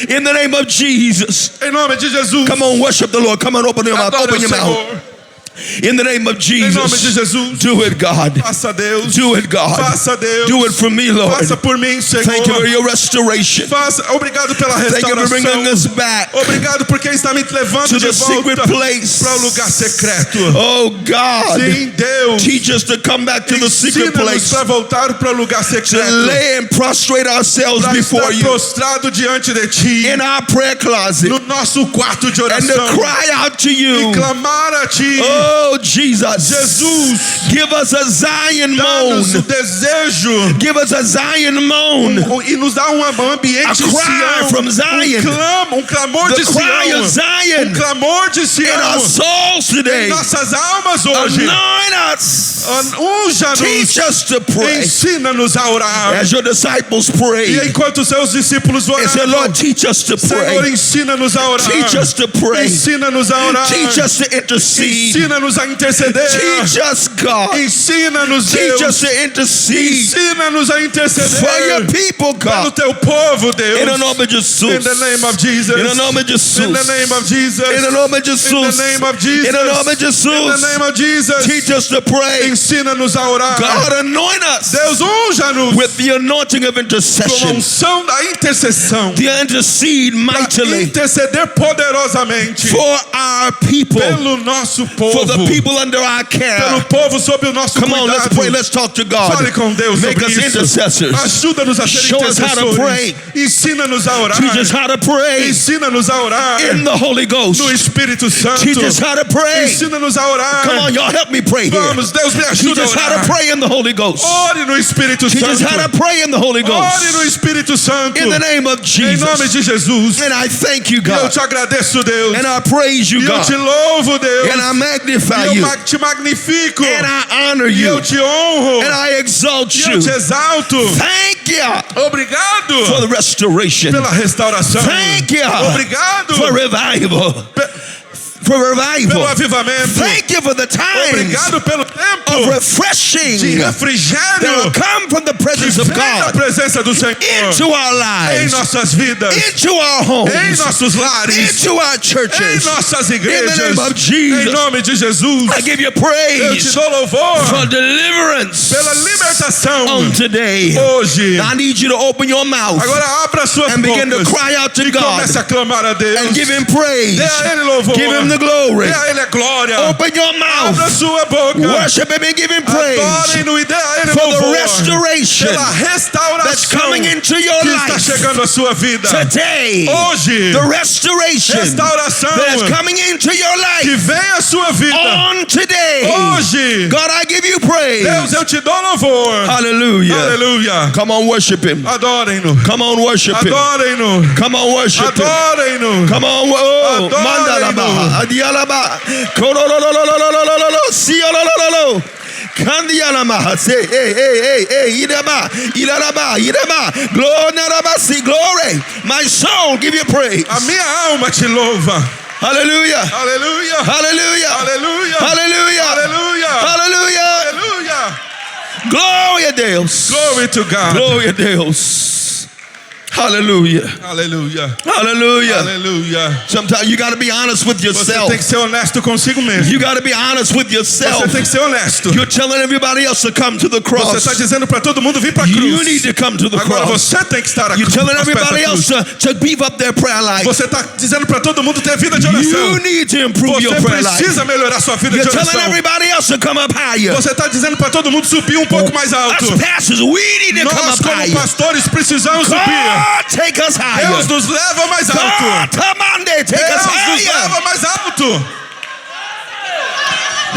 In the name of Jesus. Em nome de Jesus. Come on, worship the Lord. Come on, open your mouth. Adore Open o your mouth. Senhor. In the name of Em nome de Jesus. Jesus. Do it, God. Faça Deus. Do it, God. Faça Deus. Do it for me, Lord. Faça por mim, Senhor. Thank you for your restoration. Faça. Obrigado pela Thank you for bringing restauração. us back Obrigado porque está me levando to de the secret volta place. para o lugar secreto. Oh, God. Sim, Deus. Teach us to come back to the secret Ensina-nos place. para voltar para o lugar To secreto. lay and prostrate ourselves Para before estar you prostrado diante de Ti. in our prayer closet No nosso quarto de and to oração. cry out to E you. clamar a Ti. Oh, Jesus. Jesus. Give us a Zion Dá-nos o moan. desejo. Give us a Zion moan. E nos dá um ambiente A cry from Zion. Um clamor The de cry of Sião. Zion Clamor de in our Sião. souls Em today. nossas almas hoje. Anoint us. Unja-nos. Teach us to pray. Ensina-nos a orar. As your disciples E pray. enquanto seus discípulos And say, oravam, Lord, teach us to Senhor, pray. ensina-nos a orar. Teach us to pray. Ensina-nos a orar. Teach us to intercede. Ensina-nos a interceder. Teach us, God. Ensina-nos, Teach Deus. us to intercede Ensina-nos a interceder for your people, pelo God. teu povo, Deus. In the name of Jesus. In the name of Jesus. In the name of Jesus. In the name of Jesus. In the name of Jesus. In the name of Jesus. In the name of Jesus. In the name of Jesus. Teach us to pray. Ensina-nos a orar. God, anoint us Deus, unja-nos with the anointing of com a intercession. unção da intercessão. To intercede Para mightily interceder poderosamente for our people. pelo nosso povo. For the people under our care. Pelo povo sob o nosso Come on, let's cuidado. pray. Let's talk to God. Fale com Deus Make sobre us isso. intercessors. Ajuda-nos a ser Show us how to intercessores. pray. Ensina-nos a orar. Teach us how to pray Ensina-nos a orar in the Holy Ghost. no Espírito Santo. Teach us how to pray. Ensina-nos a orar. Come on, y'all, help me pray here. Vamos, Deus me Teach ajuda a us how to orar. pray in the Holy Ghost. Ore no Espírito Teach us how to Santo. pray in the Holy Ore no Ghost. Espírito Santo. In the name of Em nome Jesus. de Jesus. And I thank you, E eu God. te agradeço, Deus. And I praise you, E eu God. te louvo, Deus. And I magnify E eu you. te magnifico. And I honor E you. eu te honro. And I exalt E eu you. te exalto. Thank you Obrigado for the restoration. pela restauração. Thank you Obrigado for revival. For pelo revival. avivamento. Thank you for the times Obrigado pelo tempo of de refreshing that refrigério will come from the que presence of vem da God presença do Senhor into our em lives, nossas vidas, into our em homes, nossos lares, into our em churches. nossas In the igrejas. name of Em Jesus, nome de Jesus, I give you eu te praise dou louvor for deliverance pela libertação on today. hoje. I need you to open your mouth Agora abra suas and begin to bocas cry out to e God comece a clamar a Deus. and give Him praise. Dê a Ele louvor. Give Him the glory. Dê a Ele a glória. Open your Abra mouth, sua boca. worship Him and give Him praise Adorem-no e dê a Ele for the louvor. restoration Pela restauração that's coming into your que está life chegando à sua vida. today. Hoje, The restoration restauração that's coming into your que life vem à sua vida. on today. Hoje, God, I give you praise. Deus, eu te dou louvor. Hallelujah. Aleluia. Come on, worship Him. Adorem-no. Come on, worship Him. Adorem-no. Come on, worship Him. Adorem-no. Come on, oh, Adorem-no. mandalaba, adialaba, korololololololololo, siololololo, kandialama, say, hey, idaba, ilalaba, glory, naraba, see, glory. My soul, give you praise. A minha alma te louva. Hallelujah. Aleluia. Hallelujah. Aleluia. Hallelujah. Aleluia. Hallelujah. Aleluia. Glória a Deus. Glory to God. Glória a Deus. Hallelujah. Aleluia. Hallelujah. Aleluia. Sometimes you got to be honest with Você yourself. tem que ser honesto consigo mesmo. You got to be honest with yourself. Você tem que ser honesto. You're telling everybody else to come to the Você cross. está dizendo para todo mundo vir para a You cruz. need to come to the Agora cross. você tem que estar à You're cruz. telling aos pés da everybody cruz. else to beef up their prayer life. Você está dizendo para todo mundo ter vida de oração. You need to improve Você your prayer life. precisa melhorar sua vida You're de telling oração. everybody else to come up higher. Você está dizendo para todo mundo subir um pouco mais alto. Us pastors, we need to come Nós, up como higher. pastores, precisamos subir. God, take us higher. Deus nos leva mais God, alto. come on there, take Deus us nos higher. leva mais alto.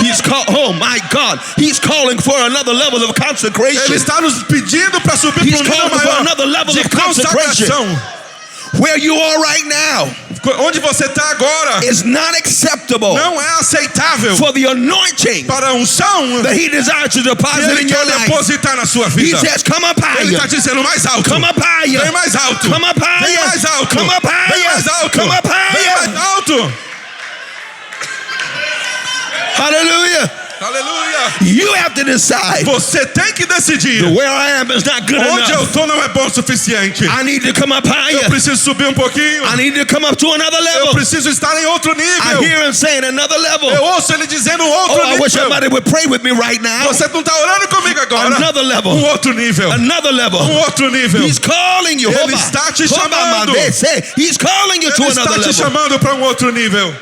He's called. Oh my God, He's calling for another level of Ele consecration. está nos pedindo para subir He's para um nível calling for maior another level de of consecration. consagração. Where you are right now Onde você está agora is not acceptable não é aceitável for the anointing para a unção that He desires to que deposit Ele in quer your life. depositar na sua He vida. says, come up Ele higher. está dizendo mais alto. Come up higher. Vem mais alto. Come up Vem higher. mais alto. Come up Vem higher. mais alto. Come up Vem higher. mais alto. Hallelujah. Aleluia. You have to decide. Você tem que decidir. Where I am is not good Onde eu enough. estou não é bom o suficiente. I need to come up Eu higher. preciso subir um pouquinho. I need to come up to another Eu level. preciso estar em outro I nível. hear him saying another level. Eu ouço ele dizendo outro Oh, I wish nível. somebody would pray with me right now. Você não está orando comigo agora. Another level. Outro nível. Another level. Outro nível. He's calling you. Ele está te chamando. He's calling you to Ele another está te level. chamando para outro nível.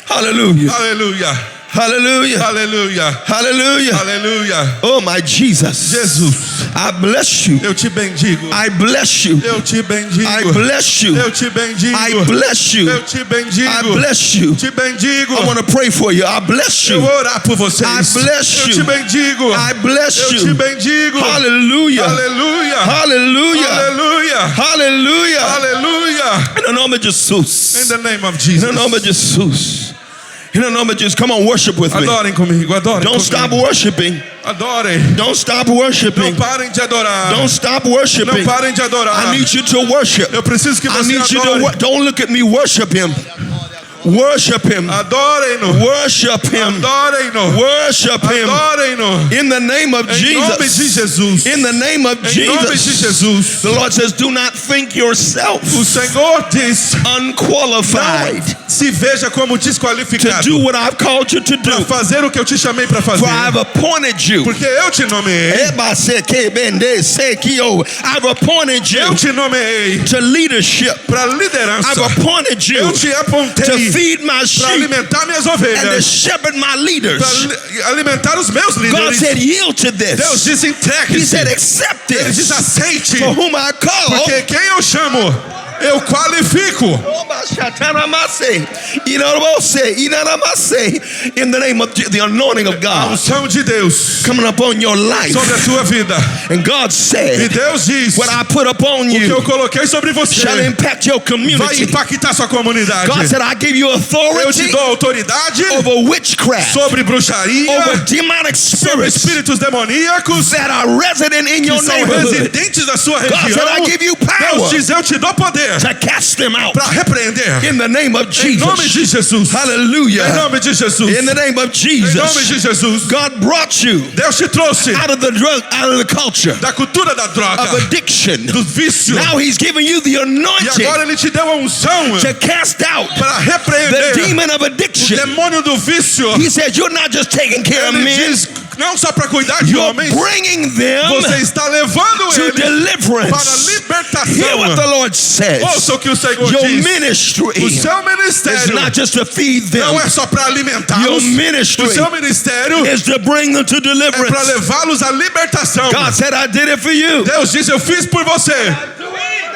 Hallelujah. Aleluia. Hallelujah. Aleluia. Hallelujah. Aleluia. Oh my Jesus. Jesus. I bless you. Eu te bendigo. I bless you. Eu te bendigo. I bless you. Eu te bendigo. I bless you. Eu te bendigo. I bless you. Te bendigo. I want to pray for you. I bless Eu you. vou orar por vocês. I bless Eu you. te bendigo. I bless Eu te you. bendigo. Hallelujah. Aleluia. Hallelujah. Aleluia. Hallelujah. Aleluia. In the name of Jesus. In the name of In Jesus. the name of Jesus. In the name of Jesus. Come on, worship with me. Adorem comigo, adorem Don't comigo. stop worshiping. Adorem. Don't stop Não worshiping. parem de adorar. Don't stop Não worshiping. parem de adorar. I need you to worship. Eu preciso que I você need you adore. to don't look at me. Worship him. Worship him. Adorem-no. Worship him. Adorem-no. Worship him. Adorem-no. In the name of Em nome de Jesus. Jesus. In the name of Em nome de Jesus. Jesus. The Lord says, do not think yourself O Senhor diz: unqualified não se veja como to desqualificado do what I've called you to para do. fazer o que eu te chamei para fazer. For I've appointed you. Porque eu te nomeei. I've appointed you Eu te nomeei to leadership. para liderança. I've appointed you Eu te to apontei feed my para sheep alimentar minhas and to ovelhas. shepherd my leaders. Para alimentar os meus God líderes. said, yield to Deus this. diz: He entregue-se. said, accept Ele diz: this. aceite. For whom I call. Porque quem eu chamo, eu qualifico. In the name of the anointing of A God unção de Deus coming upon your life. sobre a tua vida. And God E said, Deus diz: what I put upon o que eu you coloquei sobre você shall impact your vai community. impactar sua comunidade. God said, I give you Eu te authority dou autoridade over witchcraft, sobre bruxaria, over demonic sobre spirits espíritos demoníacos that are resident in que your são neighborhood. residentes da sua God região. said, I give you Deus power diz: eu te dou poder to cast them out para repreender. in the name of Em nome Jesus. de Jesus. Em Hallelujah. nome de Jesus. In the name of Em nome Jesus. de Jesus. God brought you Deus te trouxe out of the culture da cultura da droga, of addiction. do vício. Now he's giving you the E anointing agora ele te deu a unção to cast out para the repreender demon of o addiction. demônio do vício. He said, you're not just taking care of Ele men, diz: não só para cuidar de you're homens, bringing them você está levando to eles para deliverance. Hear what the libertação. Lord says. Ouça o que o Senhor Your diz. ministry O seu is ministério not just to feed them. não é só para Your alimentá-los. ministry O seu ministério is to bring them to é para deliverance. levá-los à libertação. God said, I did it for you. Deus diz: eu fiz por você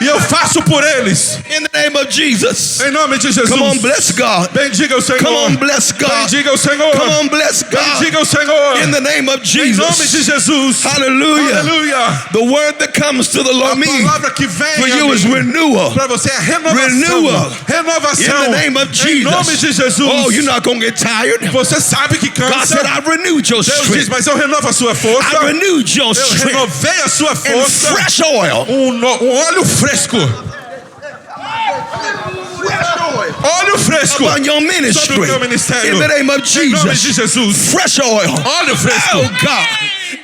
e eu faço por eles. In the name of Jesus. Em nome de Jesus. Come on, bless God. Bendiga o Senhor. Come on, bless God. Bendiga o Senhor. Come on, bless God. Bendiga o Senhor. In the name of Em nome de Jesus. Jesus. Hallelujah. Aleluia. The word that comes to the A Lord me palavra que vem for you is renewal. para você é renovação. Renewal. Renovação. In the name of Em nome de Jesus. Jesus. Oh, you're not going to get tired. Você sabe que God cansa. said, I renewed your Deus diz: strength. mas eu renovo a sua força. I renewed your Eu strength. renovei a sua And força. fresh oil. Óleo fresco. Óleo fresco Upon your sobre o ministry. teu ministério. In the name of Em nome de Jesus. Jesus. Fresh oil. Óleo fresco. Oh God.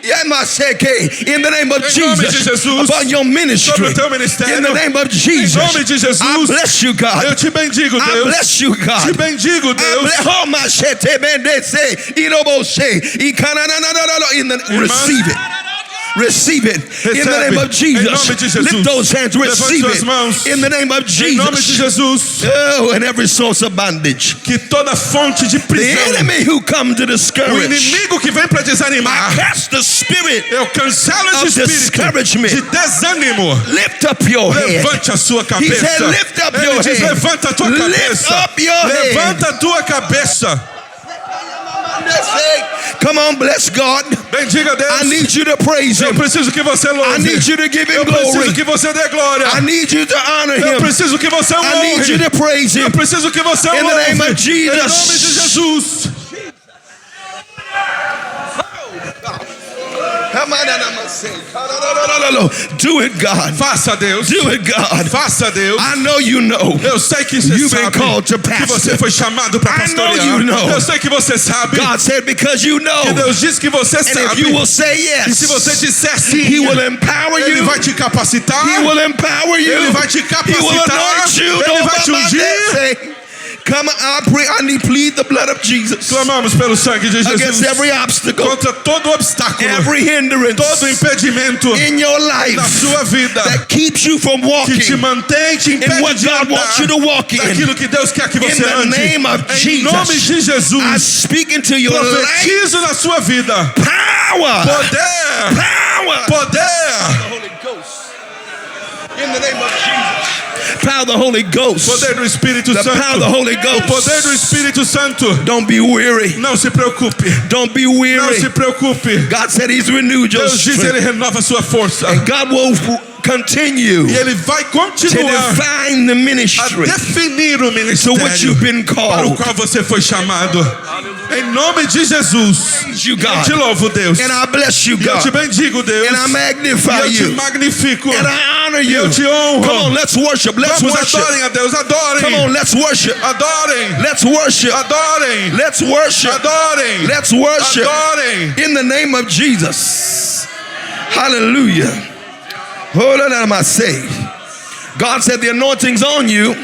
In the name of Em nome de Jesus. Jesus. Upon your Sobre ministry. o teu ministério. In the name of Em Jesus. nome de Jesus. I bless you, Eu God. te bendigo, I Deus. bless you, Te God. bendigo, I Deus. bless- oh, my shete bendese, irobose, receive it. Receive it in the name of Em nome de Jesus. Jesus. Lift those hands, receive Levante suas it mãos. in the name of Em nome de Jesus. Jesus. Oh, and every source of bondage. Que toda fonte de The prisão, enemy who come to o discourage, inimigo que vem para desanimar, cast the spirit, eu cancelo of esse espírito discouragement. de desânimo. lift up your head. Levante a sua He cabeça. said, lift up Ele your diz: head. levanta a tua Lift cabeça. up your head. Levanta a tua cabeça. Come on, bless God. Bendiga Deus. I need you to praise Eu Him. preciso que você louve. I need you to give Him Eu preciso glory. que você dê glória. I need you to honor Eu Him. preciso que você o I need you honre. to praise Eu Him. preciso que você o In the louve. name of Em Jesus. nome de Jesus. Do it, God. Faça, Deus. Do it, God. Faça, Deus. I know you know. Eu sei que você You've been sabe called to que você pastor. foi chamado para I know pastorear. you know. Eu sei que você sabe God said because you know. que Deus diz que você And if sabe. you will say E se você yes, disser sim, He will empower Ele you. vai te capacitar. He will empower you. Ele vai te He will capacitar. anoint you. Ele vai te ungir. Come on, I pray, I need plead the blood of Jesus Clamamos pelo sangue de against Jesus every obstacle, contra todo obstáculo, every hindrance todo impedimento in your life na sua vida that keeps you from que te walking mantém, te in impede what de God wants you to andar walk in. daquilo que Deus quer que você In the ande. name of Em nome Jesus, de I Jesus, speak into your life profetizo na sua vida power, poder, power, poder, Holy Ghost. In the name of Jesus. Power of the Holy Ghost. poder do Espírito The Santo. power of the Holy Ghost. O poder do Espírito Santo. Don't be weary. Não se preocupe. Don't be Não weary. se preocupe. God said He's renewed your Deus diz que Ele strength. renova a sua força. And God will continue E Ele vai to continuar define the a ministry definir o to which ministério you've been para o called. qual você foi chamado. Em nome de Jesus. You, Eu God. te louvo, Deus. And I bless you, E eu God. te bendigo, Deus. And I E magnify eu te you. magnifico. And I honor E you. eu te honro. Come on, let's worship. Let's Vamos, worship. adorem a Deus. Adorem. Come on, let's worship. Adorem. Let's worship. Adorem. Let's worship. Adorem. Let's worship Adorem. in the name of Jesus. Hallelujah. Hold on, am I saved? God said the anointing's on you.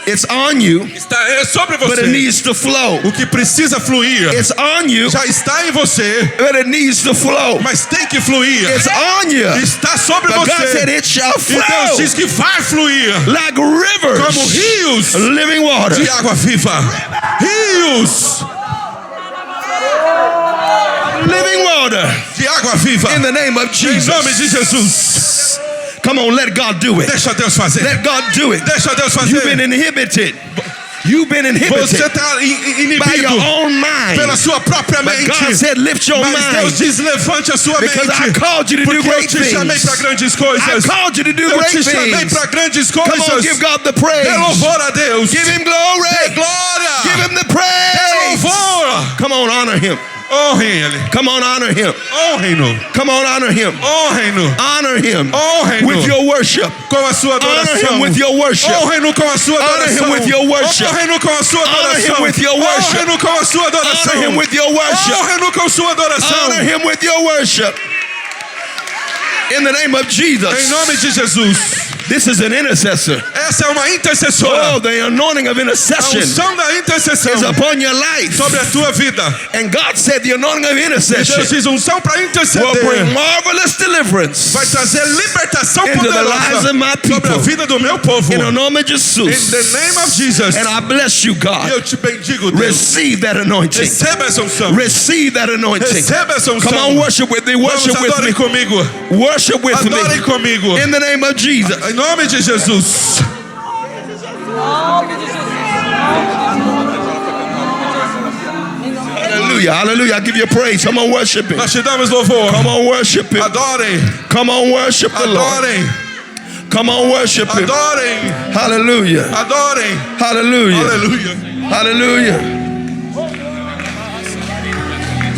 It's on you, Está sobre but it você. needs to flow. O que precisa fluir It's on you, já está em você, but it needs to flow. mas tem que fluir. It's on you, Está sobre but God said você. it shall E Deus flow diz que vai fluir like rivers, como rios living water. de água viva. Rios Living water de água viva. in the name of Em nome de Jesus. Jesus. Come on, let God do it. Deixa Deus fazer. Let God do it. Deixa Deus You've been fazer. inhibited. You've been Você inhibited está by inibido your own mind. pela sua própria But mente. God said, lift your Mas Deus mind. diz, levante a sua Because I mente. called you to do Porque eu great te chamei things. para grandes I coisas. called you to do Eu great te chamei things. para grandes Come on, coisas. give God the Dê praise. louvor a Deus. Give Him Dê glory. glória. Give Him the Dê praise. louvor. Come on, honor Him. Honrem Ele. Come on, honor Him. Honrem-no. Come on, honor Him. Honrem-no. Honor Him Honrem-no. with your worship. Com a sua Honor adoração. Him with your worship. Honrem-no com a sua Honor adoração. Him with your worship. Honrem-no com a sua Honor adoração. Him with your worship. Honrem-no com a sua adoração. Honor Him with your worship. Honrem-no com sua adoração. Honor Him with your worship. In the name of Em Jesus. nome de Jesus. This is an intercessor. Essa é uma intercessora. Oh, the anointing of A intercession unção da intercessão is upon your life. sobre a tua vida. And God said the anointing of E intercession Deus diz unção para will interceder. bring marvelous deliverance Vai trazer libertação into the lives of my poderosa sobre a people. vida do meu povo. In the name of In Jesus. the name of Jesus. And I bless you, E God. eu te bendigo, Deus. Receive that anointing. Receba essa unção. Receive that anointing. Receba essa unção. Come on, worship with me. Vamos, Worship with adorem me. comigo. Worship with Adorem me. comigo. In the name of Jesus. Em nome de Jesus. Hallelujah. Hallelujah. I give you praise. Come on, worship Him. Nós te damos louvor. Come on, worship Him. Adorem. Come on, worship the Lord. Adorem. Come on, worship Him. Adorem. Hallelujah. Adorem. Hallelujah. Aleluia. Hallelujah.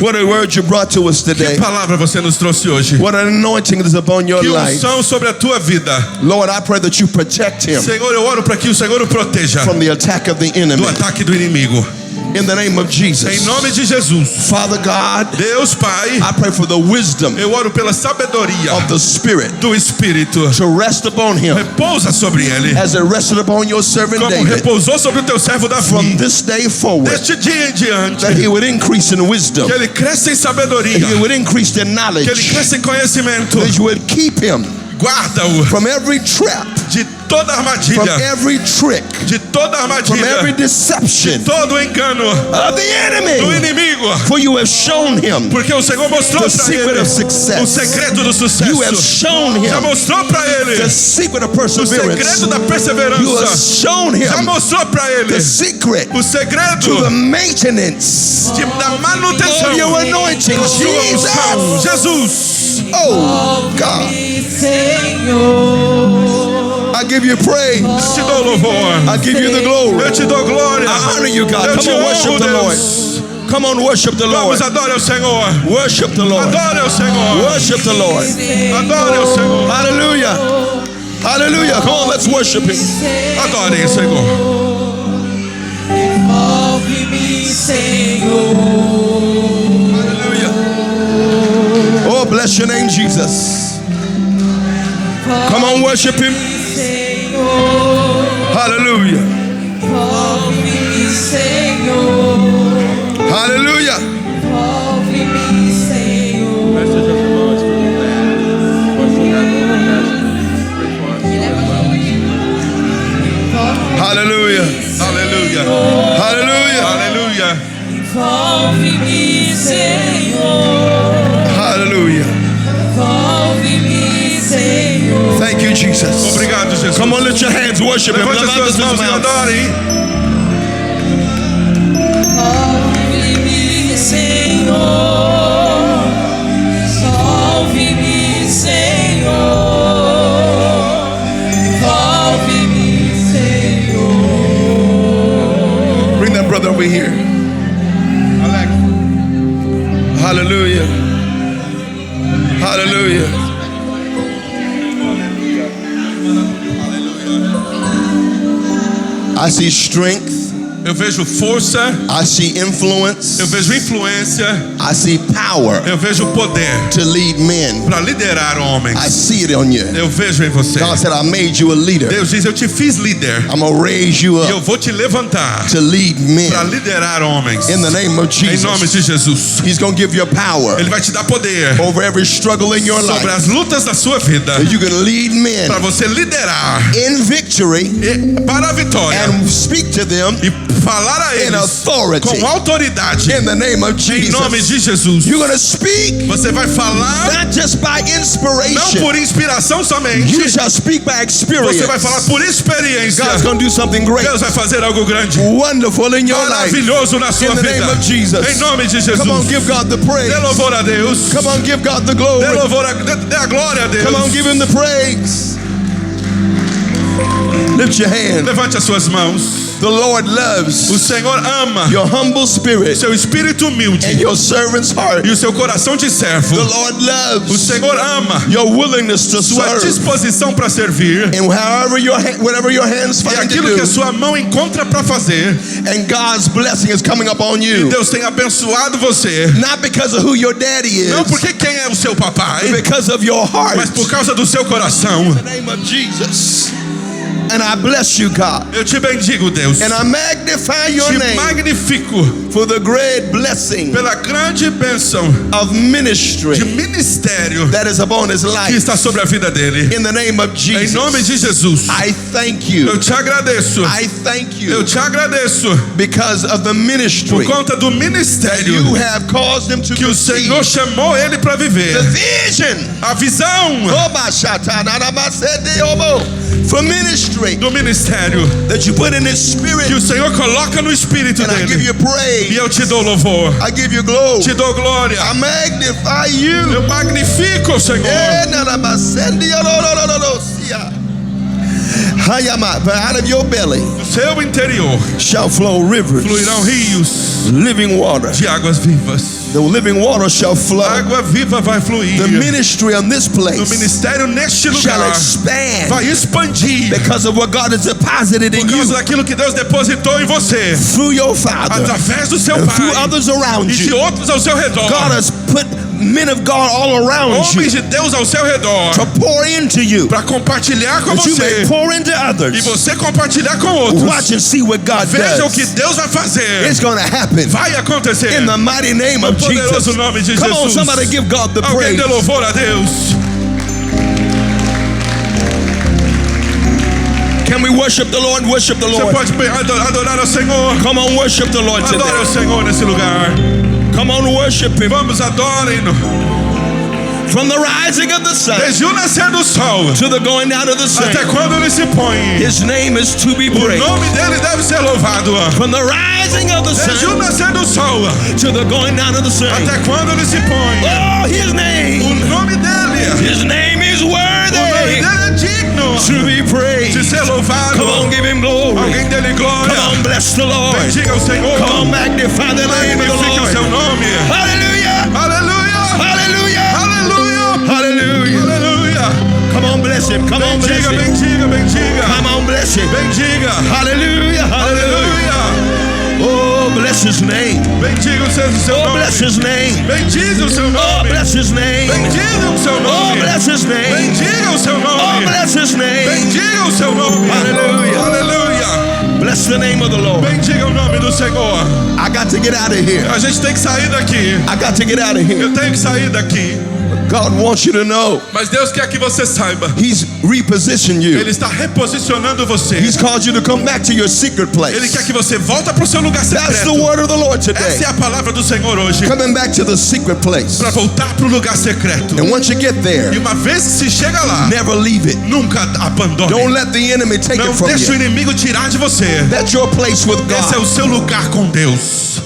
What a word you brought to us Que today. palavra você nos trouxe hoje? What an anointing is upon your Que life. unção sobre a tua vida. Lord, I pray that you protect him Senhor, eu oro para que o Senhor o proteja from the attack of the enemy. do ataque do inimigo. In the name of Em Jesus. nome de Jesus. Father God, Deus Pai, I pray for the wisdom eu oro pela sabedoria of the Spirit do Espírito. to rest upon him Repousa sobre ele, as it rested upon your servant como David repousou sobre o teu servo from Davi. this day forward, Deste dia em diante, that he would increase in wisdom, que ele cresça em that sabedoria, he would increase in que ele knowledge, cresça em conhecimento. that you would keep him Guarda-o from every trap, de toda from armadilha, every trick, de toda from armadilha, every deception todo engano of the do enemy. inimigo. For you have shown him, Porque o Senhor mostrou The para secret ele of success. o segredo do you have sucesso. shown Já him mostrou para ele the secret of o perseverance. segredo da You have perseverança. shown Já him mostrou para ele the secret o segredo to the maintenance da manutenção of your anointing. da sua unção. Jesus. Jesus. Oh God. I give you praise. Te dou louvor. I give you the glory. Eu te dou glória. I honor you, God. Eu Come te on, honro, worship the Lord. Deus. Come on, worship the Lord. Vamos, adore o Senhor. Worship the Lord. Adore o Senhor. Worship the Lord. Adore o Senhor. Hallelujah. Hallelujah. Come on, let's worship Him. Adorem o Senhor. Envolve-me, Senhor. Hallelujah. Oh, bless your name, Jesus. Come on, worship Him. Senhor. Hallelujah. Envolve-me, Senhor. Hallelujah. Envolve-me, Senhor. Hallelujah. Aleluia. Hallelujah. Aleluia. Envolve-me, Senhor. Hallelujah. Envolve-me, Senhor. Thank you, Jesus. Obrigado, Jesus. Come on, lift your hands, worship Him. Levante as suas mãos e adorem. Envolve-me, Senhor. Envolve-me, Senhor. Envolve-me, Senhor. Bring that brother over here. Hallelujah. Hallelujah. I see strength. Eu vejo força. I see influence. Eu vejo influência. I see power Eu vejo poder to lead men. para liderar homens. I see it on you. Eu vejo em você. God said, I made you a leader. Deus diz, eu te fiz líder. I'm going to raise you E eu up vou te levantar to lead para men. liderar homens. In the name of Em nome Jesus. de Jesus. He's going to give you power Ele vai te dar poder over every struggle in your sobre life. as lutas da sua vida. That you can lead men Para você liderar in victory para a vitória. and speak to them E falar a in eles authority. com autoridade. In the name of Em nome Jesus. de Jesus. You're going to speak Você vai falar not just by não inspiration. por inspiração somente. You shall speak by experience. Você vai falar por experiência. God's going to do something great, Deus vai fazer algo grande, wonderful in your life. maravilhoso na sua In the name vida. of Jesus. Em nome de Jesus. Come on, give God the praise. Dê louvor a Deus. Come on, give God the Dê glory. louvor dê a glória a Deus. Come on, give Him the praise. Lift your hand. Levante as suas mãos. The Lord O loves Senhor ama your humble spirit seu espírito humilde and your servant's heart. e o seu coração de servo. The Lord O loves Senhor ama your willingness to sua serve. disposição para servir And whatever your hands e find to aquilo que a do, sua mão encontra para fazer. and God's blessing is coming upon E you. Deus tem abençoado você. Not because of who your daddy Não is, porque quem é o seu papai, but because of your heart. mas por causa do seu coração. In the name of Jesus. And I bless you, God. Eu te bendigo, Deus. And I magnify your Te name magnifico for the great blessing pela grande bênção of ministry de ministério that is upon his que life. está sobre a vida dele. In the name of Em nome de Jesus, Jesus, I thank eu you. te agradeço. I thank Eu you te agradeço because of the por ministry conta do that ministério you have caused him to que o conceive. Senhor chamou ele para viver. The vision A visão for ministry do ministério that you put in his spirit. que o Senhor coloca no espírito And I give dele. you praise. E eu te dou louvor, I give you glory. te dou glória. I magnify you. Eu magnifico o Senhor. But out of your belly Do seu interior shall flow rivers, fluirão rios living water. de águas vivas. The living water shall flow. Água viva vai fluir. The ministry on this O place ministério neste shall lugar expand vai expandir because of what God has deposited in por causa you daquilo que Deus depositou em você, through your father através do seu and through pai others around e de you. outros ao seu redor. God has put men of God all around you Homens de Deus ao seu redor to pour into you, para compartilhar com that you may você pour into e others. você compartilhar com outros. Watch and see what God Veja o que does. Deus vai fazer. It's going to happen Vai acontecer. in the mighty name of No poderoso Jesus. nome de Come on, Jesus. somebody give God the Alguém praise. dê louvor a Deus. Can we worship the Lord? Worship the Você Lord. pode adorar ao Senhor. Come on, worship the Lord Adore today. ao Senhor nesse lugar. Come on, worship Him. Vamos, adorem-no. From the rising of the sun Desde o nascer do sol to the going down of the até same, quando ele se põe. His name is to be O praised. nome dele deve ser louvado. From the rising of the Desde o sun nascer do sol to the going down of the same. até quando ele se põe. Oh, His O name. nome dele. His name is O nome worthy. dele é digno to be praised. de ser louvado. Come on, give him glory. Alguém dele glória. Come on, bless the Lord. Bendiga o Senhor. Come on, magnify the name of the Magnifique o seu Lord. nome. Hallelujah. Aleluia. Hallelujah. Aleluia. Hallelujah. Aleluia. Come on, bless him. Come on, bless Bendiga, him. bendiga, bendiga. Come on, bless him. Bendiga. Hallelujah. Hallelujah. Aleluia. Oh, bless his name. Bendiga o seu Oh, nome. bless his name. Bendiga o seu Oh, nome. bless his name. Bendiga o seu Oh, nome. bless his name. Bendiga o seu Oh, nome. bless his name. Bendiga o seu nome. Aleluia. Aleluia. Bless the name of the Lord. Bendiga o nome do Senhor. I got to get out of here. A gente tem que sair daqui. I got to get out of here. Eu tenho que sair daqui. God wants you to know Mas Deus quer que você saiba. He's repositioned you. Ele está reposicionando você. He's called you to come back to your secret place. Ele quer que você volte para o seu lugar That's the secreto. word of the Lord today. Essa é a palavra do Senhor hoje. Coming back to the secret place. Para voltar para o lugar secreto. And once you get there, E uma vez que se chega lá, never leave it. nunca abandone. Don't let the enemy take Não it from deixe o you. inimigo tirar de você. That's your place with Esse é God. o seu lugar com Deus.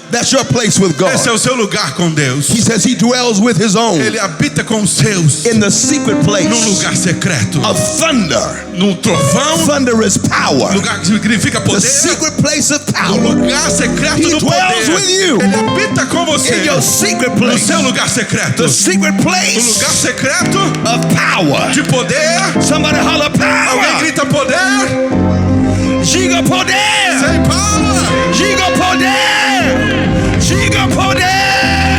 That's your place with God. Esse é o seu lugar com Deus. He says he dwells with his own Ele habita com os seus in the secret place num lugar secreto, of thunder. num trovão, Thunder is power. lugar que significa The poder, secret place of no power. lugar secreto He do dwells poder. with you. Ele habita com você In your secret no place. seu lugar secreto, The secret o place lugar secreto of power. de poder. Somebody holler Alguém power. grita poder, Giga poder. sem power. Giga poder. Giga poder.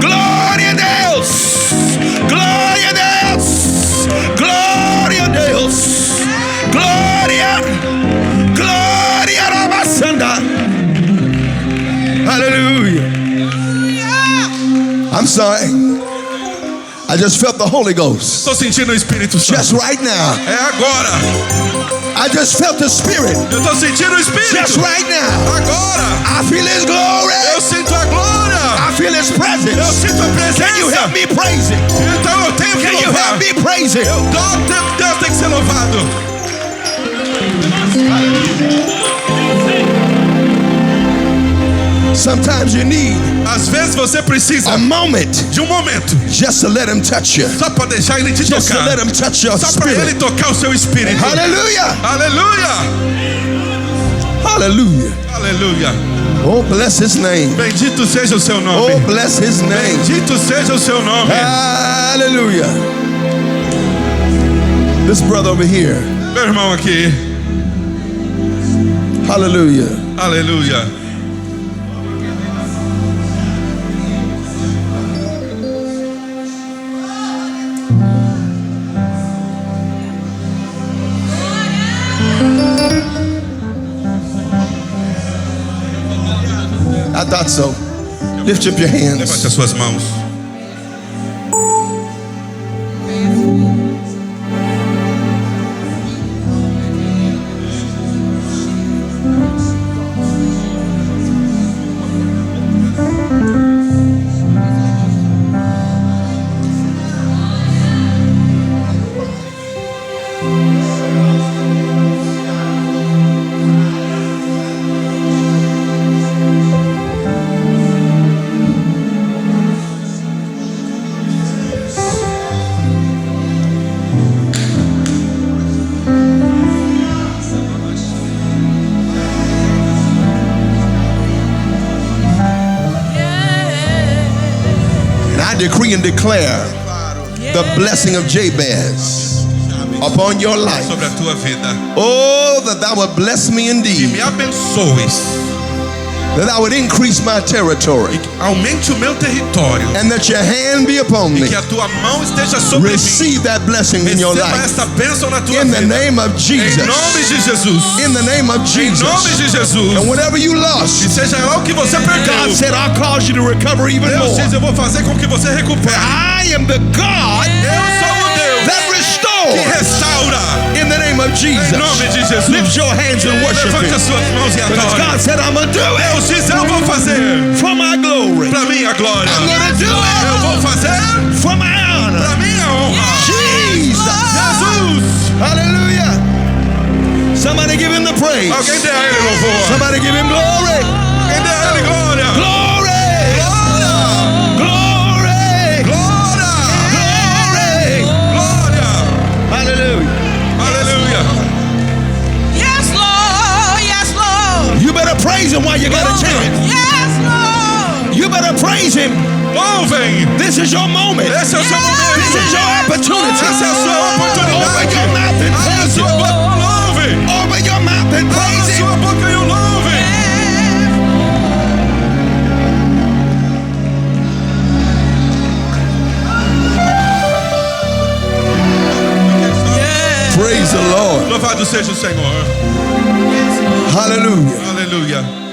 Glória a Deus. Glória a Deus. Glória a Deus. Glória. Glória a Rabassanda. Hallelujah. I'm sorry. I just felt the Holy Ghost. Estou sentindo o Espírito Just Santo. right now. É agora. I just felt the Spirit. Eu estou sentindo o Just Espírito. right now. Agora. I feel His Eu glory. sinto a glória. I feel His Eu presence. sinto a Can you help presença. me praise Him? Então eu tenho que Can you louvar. help me praise Him? Deus tem que ser louvado. Sometimes you need Às vezes você precisa a moment de um momento just to let Him touch you. só para deixar ele te Just to tocar. let Him touch your Só para ele spirit. tocar o seu espírito. Hallelujah. Aleluia. Hallelujah. Aleluia. Oh, bless His name. Bendito seja o seu Oh, nome. bless His name. Bendito seja o seu nome. Hallelujah. This brother over here. Meu irmão aqui. Hallelujah. Aleluia. I thought so. Lift up your hands. Levante as suas mãos. And I decree and declare the blessing of Jabez upon your life. Sobre a tua vida. Oh, that thou would bless me Que indeed, me abençoes. that I would increase my territory, Aumente o meu território. and that your hand be upon E me. que a tua mão esteja sobre mim. Receive that blessing in your Receba life. esta bênção na tua In the vida. name of Em Jesus. nome de Jesus. In the name of Em nome Jesus. de Jesus. And whatever you E lost, seja lá o que você God perdeu. said, I'll cause you to recover even Deus more. diz, eu vou fazer com que você recupere. I am the God Eu sou o Deus that que restores. restaura. In the name of Jesus. Em nome de Jesus. Lift your hands and worship Levante Him. as suas mãos e Because adore. God said, I'm going to do it Deus diz, eu vou fazer for my glory. para minha glória. I'm going to do Eu it vou fazer for my honor. para minha honra. Jesus. Jesus. Hallelujah. Somebody give him the praise. Alguém dê a ele louvor. Somebody give him glory. Alguém dê a ele glória. Glory. Glory. Glória. Glory. Glória. Hallelujah. Aleluia. Yes, Lord. Yes, Lord. You better praise him while you got a chance. Yes, Lord. You better praise him. Louvem. This is your moment. Esse é o seu momento. This is your opportunity. Essa é a sua oportunidade. Open your mouth and Abra praise sua him. boca, louve. Open your mouth and Abra praise him. sua boca e o louve. Praise the Lord. Louvado seja o Senhor. Hallelujah. Aleluia.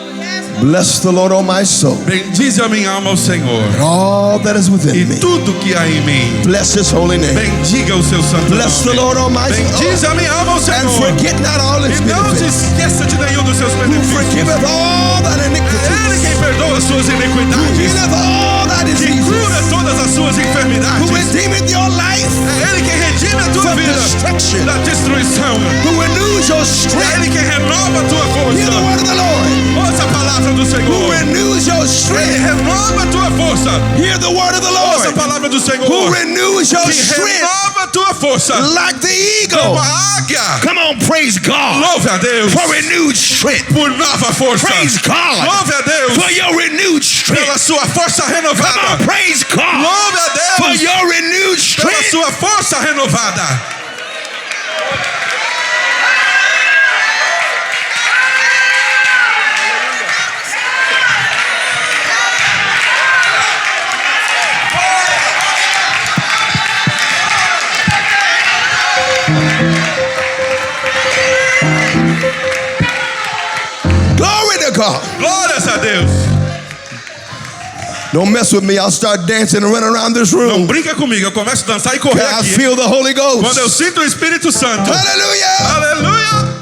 Bless the Lord, oh my soul. Bendize a minha alma ao Senhor. All that is within E me. tudo que há em mim. Bless his holy name. Bendiga o seu santo Bless the nome. Lord, oh my soul. Bendize a minha alma ao And Senhor. forget not all his E não se benefits. esqueça de nenhum dos seus Who benefícios. forgiveth all that É Ele iniquities. quem perdoa as suas Who iniquidades. healeth all that Que diseases. cura todas as suas enfermidades. Who redeemeth your life É Ele quem redime a tua from vida destruction. da destruição. Who renews your É strength. Ele quem renova a tua Hear the força. word of the Lord. Ouça a palavra do Who Senhor. renews your Ele strength. renova a tua força. Hear the word of the Ouça a Lord. palavra do Senhor. Who renews your Que strength renova a tua força. like the Como eagle. a águia. Come on, praise God Louve a Deus for renewed strength. por nova força. Praise God Louve a Deus for your renewed strength. pela sua força Come renovada. on, praise God Louve a for Deus your renewed pela strength. sua força renovada. Glory to God. Glórias a Deus. Don't mess with me. I'll start dancing and run around this Não room. brinca comigo, eu começo a dançar e correr I aqui. feel the Holy Quando eu Ghost. sinto o Espírito Santo. Hallelujah. Aleluia.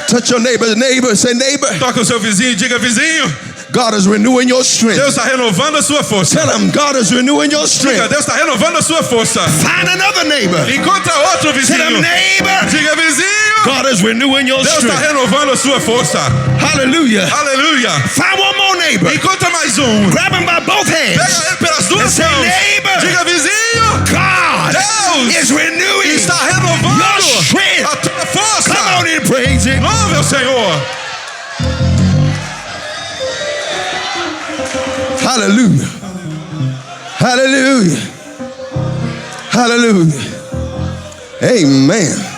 Touch your neighbor. Say, neighbor, Toca o seu vizinho e diga, vizinho, God is renewing your strength. Deus está renovando a sua força. Tell him God is renewing your Diga, strength. Deus está renovando a sua força. Find another neighbor. Encontra outro Tell vizinho. him, neighbor, Diga, vizinho, God is renewing your Deus está strength. renovando a sua força. Hallelujah. Aleluia. Find one more neighbor. Encontra mais um. Grab him by both hands. Pega ele pelas And duas say, mãos. neighbor, Diga, vizinho, God Deus is renewing está renovando your strength. a tua força. Come on and praise Him. Louve ao Senhor. Hallelujah. Hallelujah. Hallelujah. Amen.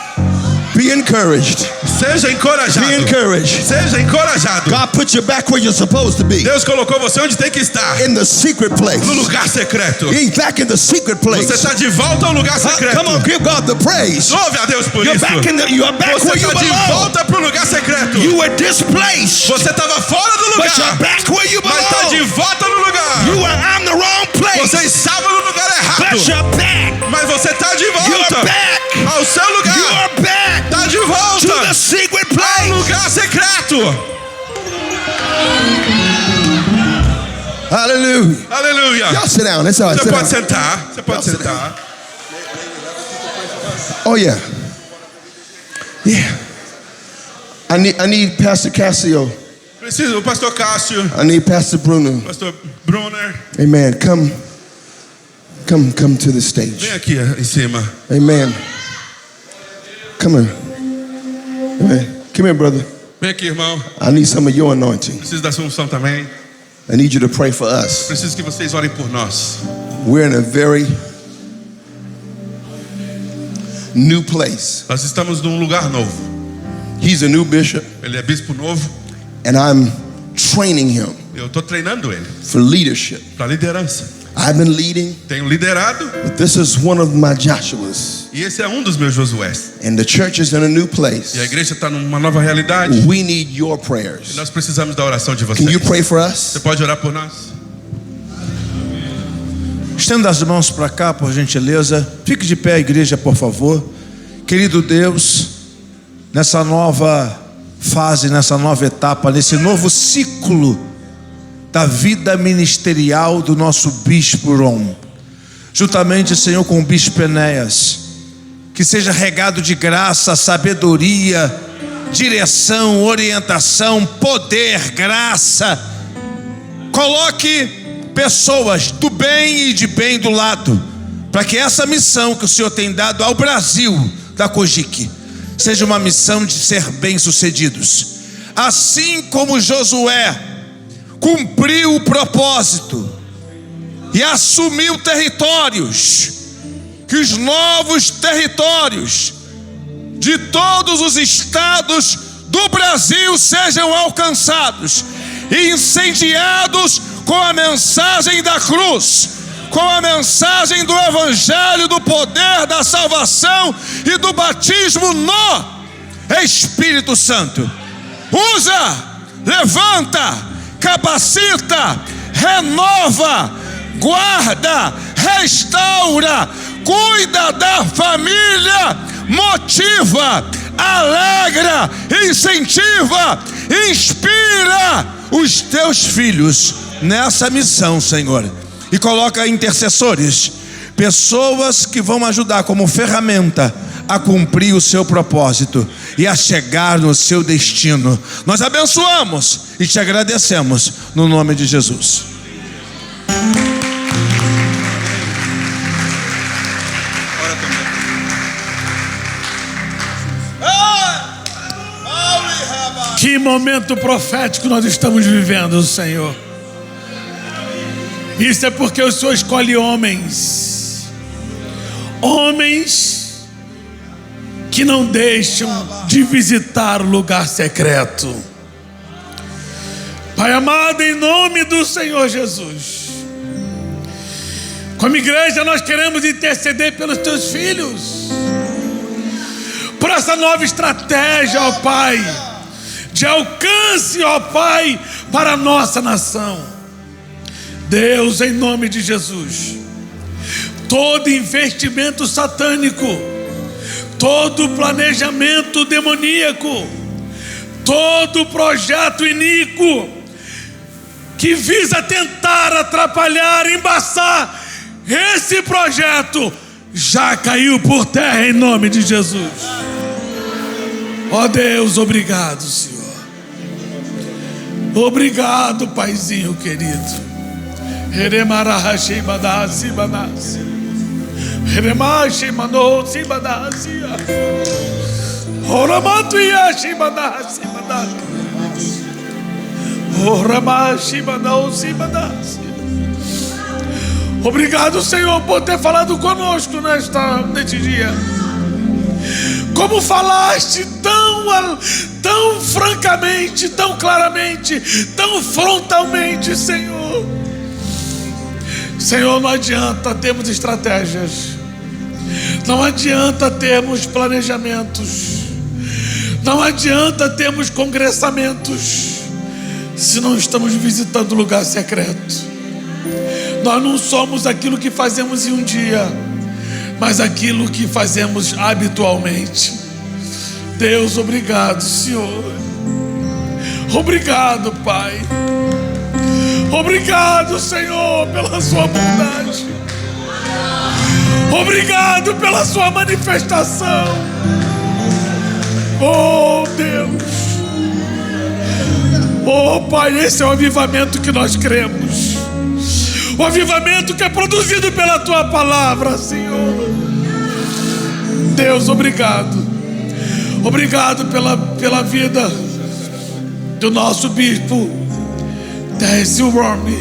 Be encouraged. Seja Be encorajado. encouraged. Seja encorajado. God put you back where you're supposed to be. Deus colocou você onde tem que estar. In the secret place. No lugar secreto. He's back in the secret place. Você está de volta ao lugar secreto. Come on, give God the praise. Louve a Deus por You're isso. back Você where you está de belong. volta para o lugar secreto. You were displaced, Você estava fora do but you're lugar. back where you Mas está de belong. volta no lugar. You were on the wrong place, Você estava no lugar errado. but you're back. Mas você está de You're volta back. ao seu lugar. You're back Está de to volta the secret ao place. lugar secreto. Hallelujah. Aleluia. Y'all sit down. That's all right. Você Sit pode down. sentar. Você pode Sit sentar. Oh yeah. Yeah. I need Pastor Cassio. Preciso, o pastor Cássio, I need Pastor Bruno. pastor Brunner, Amen. Come to the stage. vem aqui em cima. Amen. Come here. Amen. Come here, brother. Vem aqui, irmão. I need some of your anointing. Preciso da sua unção também. I need you to pray for us. Preciso que vocês orem por nós. We're in a very new place. Nós estamos num lugar novo. He's a new bishop, Ele é bispo novo. and I'm training him Eu estou treinando ele for leadership. para liderança. I've been leading, Tenho liderado but this is one of my Joshuas. e esse é um dos meus Josués. And the church is in a new E a place. igreja está numa nova realidade. We need your E prayers. nós precisamos da oração de Can vocês. you pray for us? Você pode orar por nós? Estenda as mãos para cá, por gentileza. Fique de pé, igreja, por favor. Querido Deus, nessa nova fase, nessa nova etapa, nesse novo ciclo da vida ministerial do nosso bispo Ron, juntamente, Senhor, com o bispo Enéas, que seja regado de graça, sabedoria, direção, orientação, poder, graça. Coloque pessoas do bem e de bem do lado, para que essa missão que o Senhor tem dado ao Brasil da Cogic seja uma missão de ser bem-sucedidos. Assim como Josué cumpriu o propósito e assumiu territórios, que os novos territórios de todos os estados do Brasil sejam alcançados e incendiados com a mensagem da cruz, com a mensagem do Evangelho, do poder da salvação e do batismo no Espírito Santo. Usa, levanta, capacita, renova, guarda, restaura, cuida da família, motiva, alegra, incentiva, inspira os teus filhos nessa missão, Senhor. E coloca intercessores, pessoas que vão ajudar como ferramenta a cumprir o seu propósito e a chegar no seu destino. Nós abençoamos e te agradecemos no nome de Jesus. Que momento profético nós estamos vivendo, Senhor. Isso é porque o Senhor escolhe homens que não deixam de visitar o lugar secreto. Pai amado, em nome do Senhor Jesus, como igreja nós queremos interceder pelos teus filhos, por essa nova estratégia, ó Pai, de alcance, ó Pai, para a nossa nação. Deus, em nome de Jesus, todo investimento satânico, todo planejamento demoníaco, todo projeto iníquo que visa tentar atrapalhar, embaçar esse projeto, já caiu por terra em nome de Jesus. Ó Deus, obrigado, Senhor. Obrigado, Paizinho querido. Obrigado, Senhor, por ter falado conosco neste dia. Como falaste tão francamente, tão claramente, tão frontalmente, Senhor. Senhor, não adianta termos estratégias, não adianta termos planejamentos, não adianta termos congressamentos, se não estamos visitando o lugar secreto. Nós não somos aquilo que fazemos em um dia, mas aquilo que fazemos habitualmente. Deus, obrigado, Senhor. Obrigado, Pai. Obrigado, Senhor, pela sua bondade. Obrigado pela sua manifestação. Oh, Deus. Oh, Pai, esse é o avivamento que nós cremos. O avivamento que é produzido pela tua palavra, Senhor. Deus, obrigado. Obrigado pela vida do nosso bispo Décio Worme,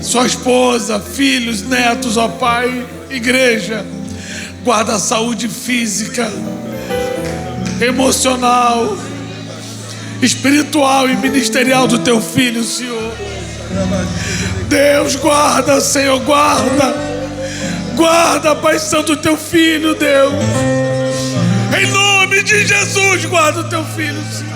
sua esposa, filhos, netos, ó Pai, igreja. Guarda a saúde física, emocional, espiritual e ministerial do teu filho, Senhor. Deus, guarda, Senhor, guarda, Pai Santo, o teu filho, Deus. Em nome de Jesus, guarda o teu filho, Senhor.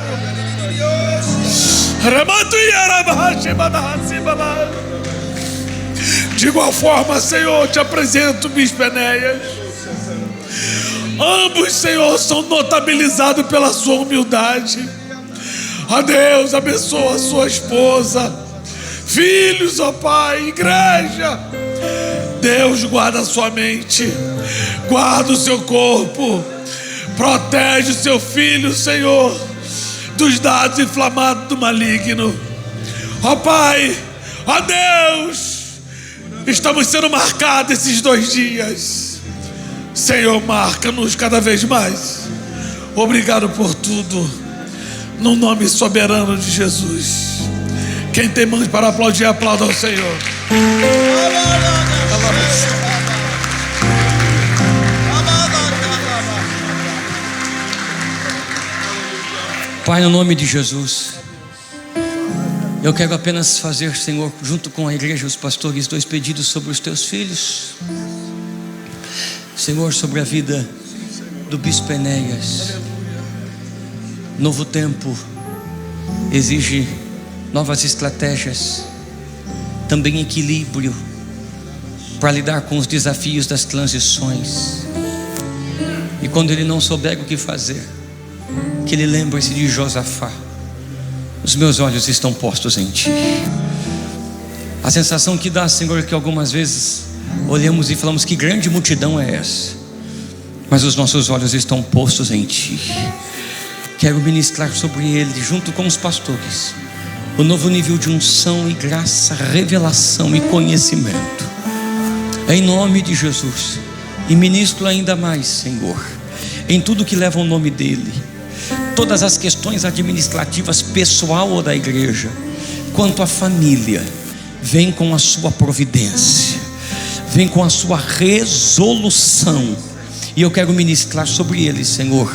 De igual forma, Senhor, te apresento o bispo Enéas. Ambos, Senhor, são notabilizados pela sua humildade. Ó Deus, abençoa a sua esposa, filhos, ó Pai, igreja. Deus, guarda a sua mente, guarda o seu corpo, protege o seu filho, Senhor, dos dados inflamados do maligno. Ó Pai, ó Deus, estamos sendo marcados esses 2 dias. Senhor, marca-nos cada vez mais. Obrigado por tudo, no nome soberano de Jesus. Quem tem mãos para aplaudir, aplauda ao Senhor. Pai, no nome de Jesus, eu quero apenas fazer, Senhor, junto com a igreja, os pastores, 2 pedidos sobre os teus filhos. Senhor, sobre a vida do Bispo Enéas. Novo tempo exige novas estratégias, também equilíbrio para lidar com os desafios das transições. E quando ele não souber o que fazer, que ele lembre-se de Josafá: os meus olhos estão postos em ti. A sensação que dá, Senhor, é que algumas vezes olhamos e falamos: que grande multidão é essa? Mas os nossos olhos estão postos em ti. Quero ministrar sobre ele, junto com os pastores, o novo nível de unção e graça, revelação e conhecimento, em nome de Jesus. E ministro ainda mais, Senhor, em tudo que leva o nome dele, todas as questões administrativas, pessoal ou da igreja, quanto à família, vem com a sua providência, vem com a sua resolução. E eu quero ministrar sobre ele, Senhor.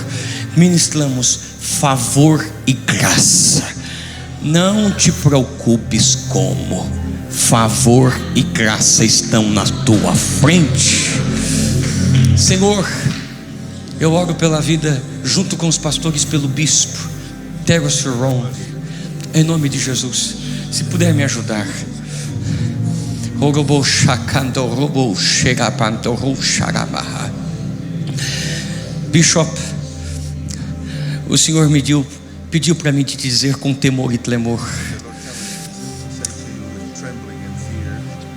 Ministramos favor e graça. Não te preocupes como. Favor e graça estão na tua frente. Senhor, eu oro pela vida, junto com os pastores, pelo bispo Tego Suron, em nome de Jesus. Se puder me ajudar. Bishop, o Senhor pediu para mim te dizer com temor e tremor: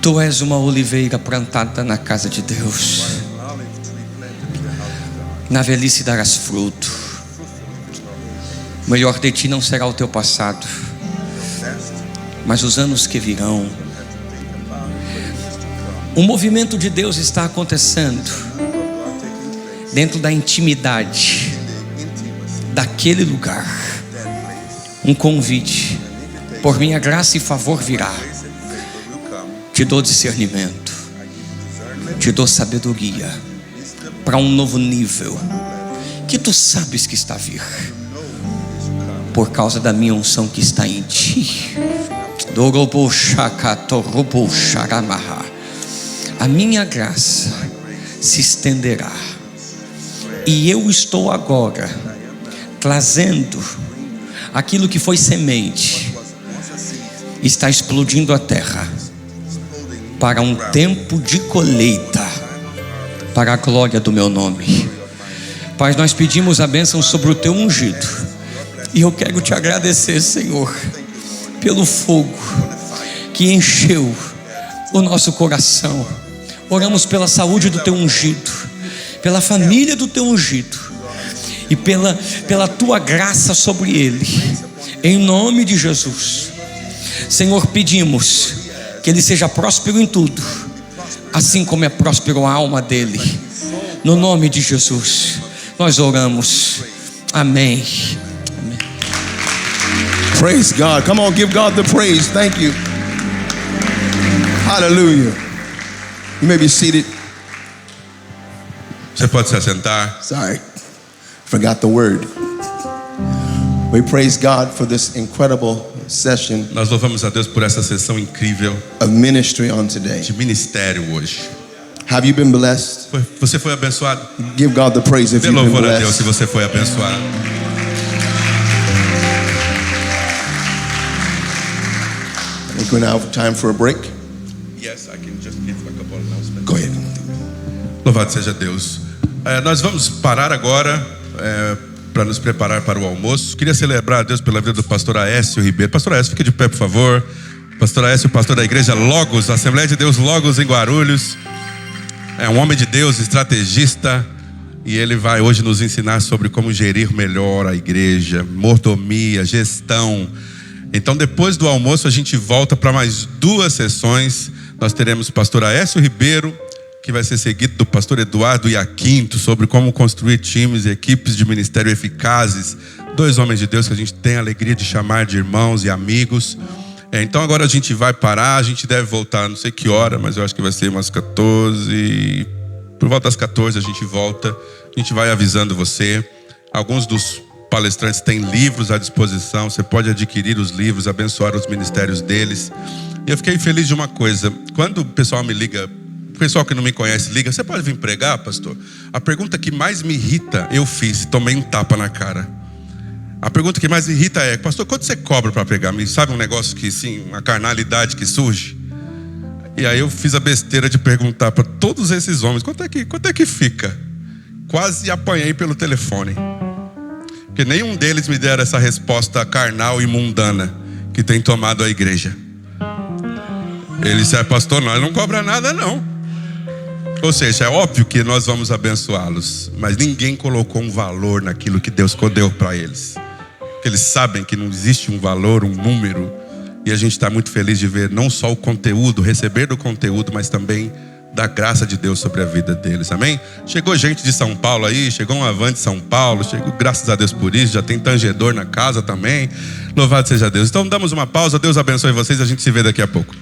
tu és uma oliveira plantada na casa de Deus. Na velhice darás fruto. O melhor de ti não será o teu passado, mas os anos que virão. Um movimento de Deus está acontecendo dentro da intimidade daquele lugar. Um convite: por minha graça e favor virá. Te dou discernimento, te dou sabedoria para um novo nível que tu sabes que está a vir, por causa da minha unção que está em ti. A minha graça se estenderá, e eu estou agora trazendo aquilo que foi semente, está explodindo a terra para um tempo de colheita, para a glória do meu nome. Pai, nós pedimos a bênção sobre o teu ungido, e eu quero te agradecer, Senhor, pelo fogo que encheu o nosso coração. Oramos pela saúde do teu ungido, pela família do teu ungido, e pela tua graça sobre ele, em nome de Jesus. Senhor, pedimos que ele seja próspero em tudo, assim como é próspero a alma dele. No nome de Jesus nós oramos, amém. Amém. Praise God. Come on, give God the praise. Thank you. Hallelujah. You may be seated. Você pode se assentar. Sorry, forgot the word. We praise God for this incredible session Nós louvamos a Deus por essa sessão incrível of ministry on today. de ministério hoje. Have you been blessed? Você foi abençoado? Give God the praise if Dê you've been louvor a Deus se blessed. você foi abençoado. I think we now have time for a break. Yes, I can just give a couple announcements. Go ahead. Louvado seja Deus. Nós vamos parar agora para nos preparar para o almoço. Queria celebrar a Deus pela vida do pastor Aécio Ribeiro. Pastor Aécio, fique de pé, por favor. Pastor Aécio, pastor da igreja Logos, Assembleia de Deus Logos em Guarulhos. É um homem de Deus, estrategista, e ele vai hoje nos ensinar sobre como gerir melhor a igreja, mordomia, gestão. Então, depois do almoço, a gente volta para mais 2 sessões. Nós teremos o pastor Aécio Ribeiro, que vai ser seguido do pastor Eduardo Iaquinto, sobre como construir times e equipes de ministério eficazes. 2 homens de Deus que a gente tem a alegria de chamar de irmãos e amigos. Então agora a gente vai parar, a gente deve voltar, não sei que hora, mas eu acho que vai ser umas 14. Por volta das 14 a gente volta, a gente vai avisando você. Alguns dos palestrantes têm livros à disposição, você pode adquirir os livros, abençoar os ministérios deles. E eu fiquei feliz de uma coisa, quando o pessoal me liga, o pessoal que não me conhece liga, você pode vir pregar, pastor? A pergunta que mais me irrita, eu fiz, tomei um tapa na cara. A pergunta que mais irrita é: pastor, quanto você cobra para pregar? Sabe um negócio que, sim, uma carnalidade que surge? E aí eu fiz a besteira de perguntar para todos esses homens: quanto é que fica? Quase apanhei pelo telefone. Porque nenhum deles me deram essa resposta carnal e mundana que tem tomado a igreja. Ele disse: pastor, nós não cobra nada não. Ou seja, é óbvio que nós vamos abençoá-los, mas ninguém colocou um valor naquilo que Deus deu para eles. Porque eles sabem que não existe um valor, um número. E a gente está muito feliz de ver não só o conteúdo, receber do conteúdo, mas também da graça de Deus sobre a vida deles, amém? Chegou gente de São Paulo aí, chegou um Avante de São Paulo, chegou, graças a Deus por isso, já tem tangedor na casa também. Louvado seja Deus. Então damos uma pausa, Deus abençoe vocês, a gente se vê daqui a pouco.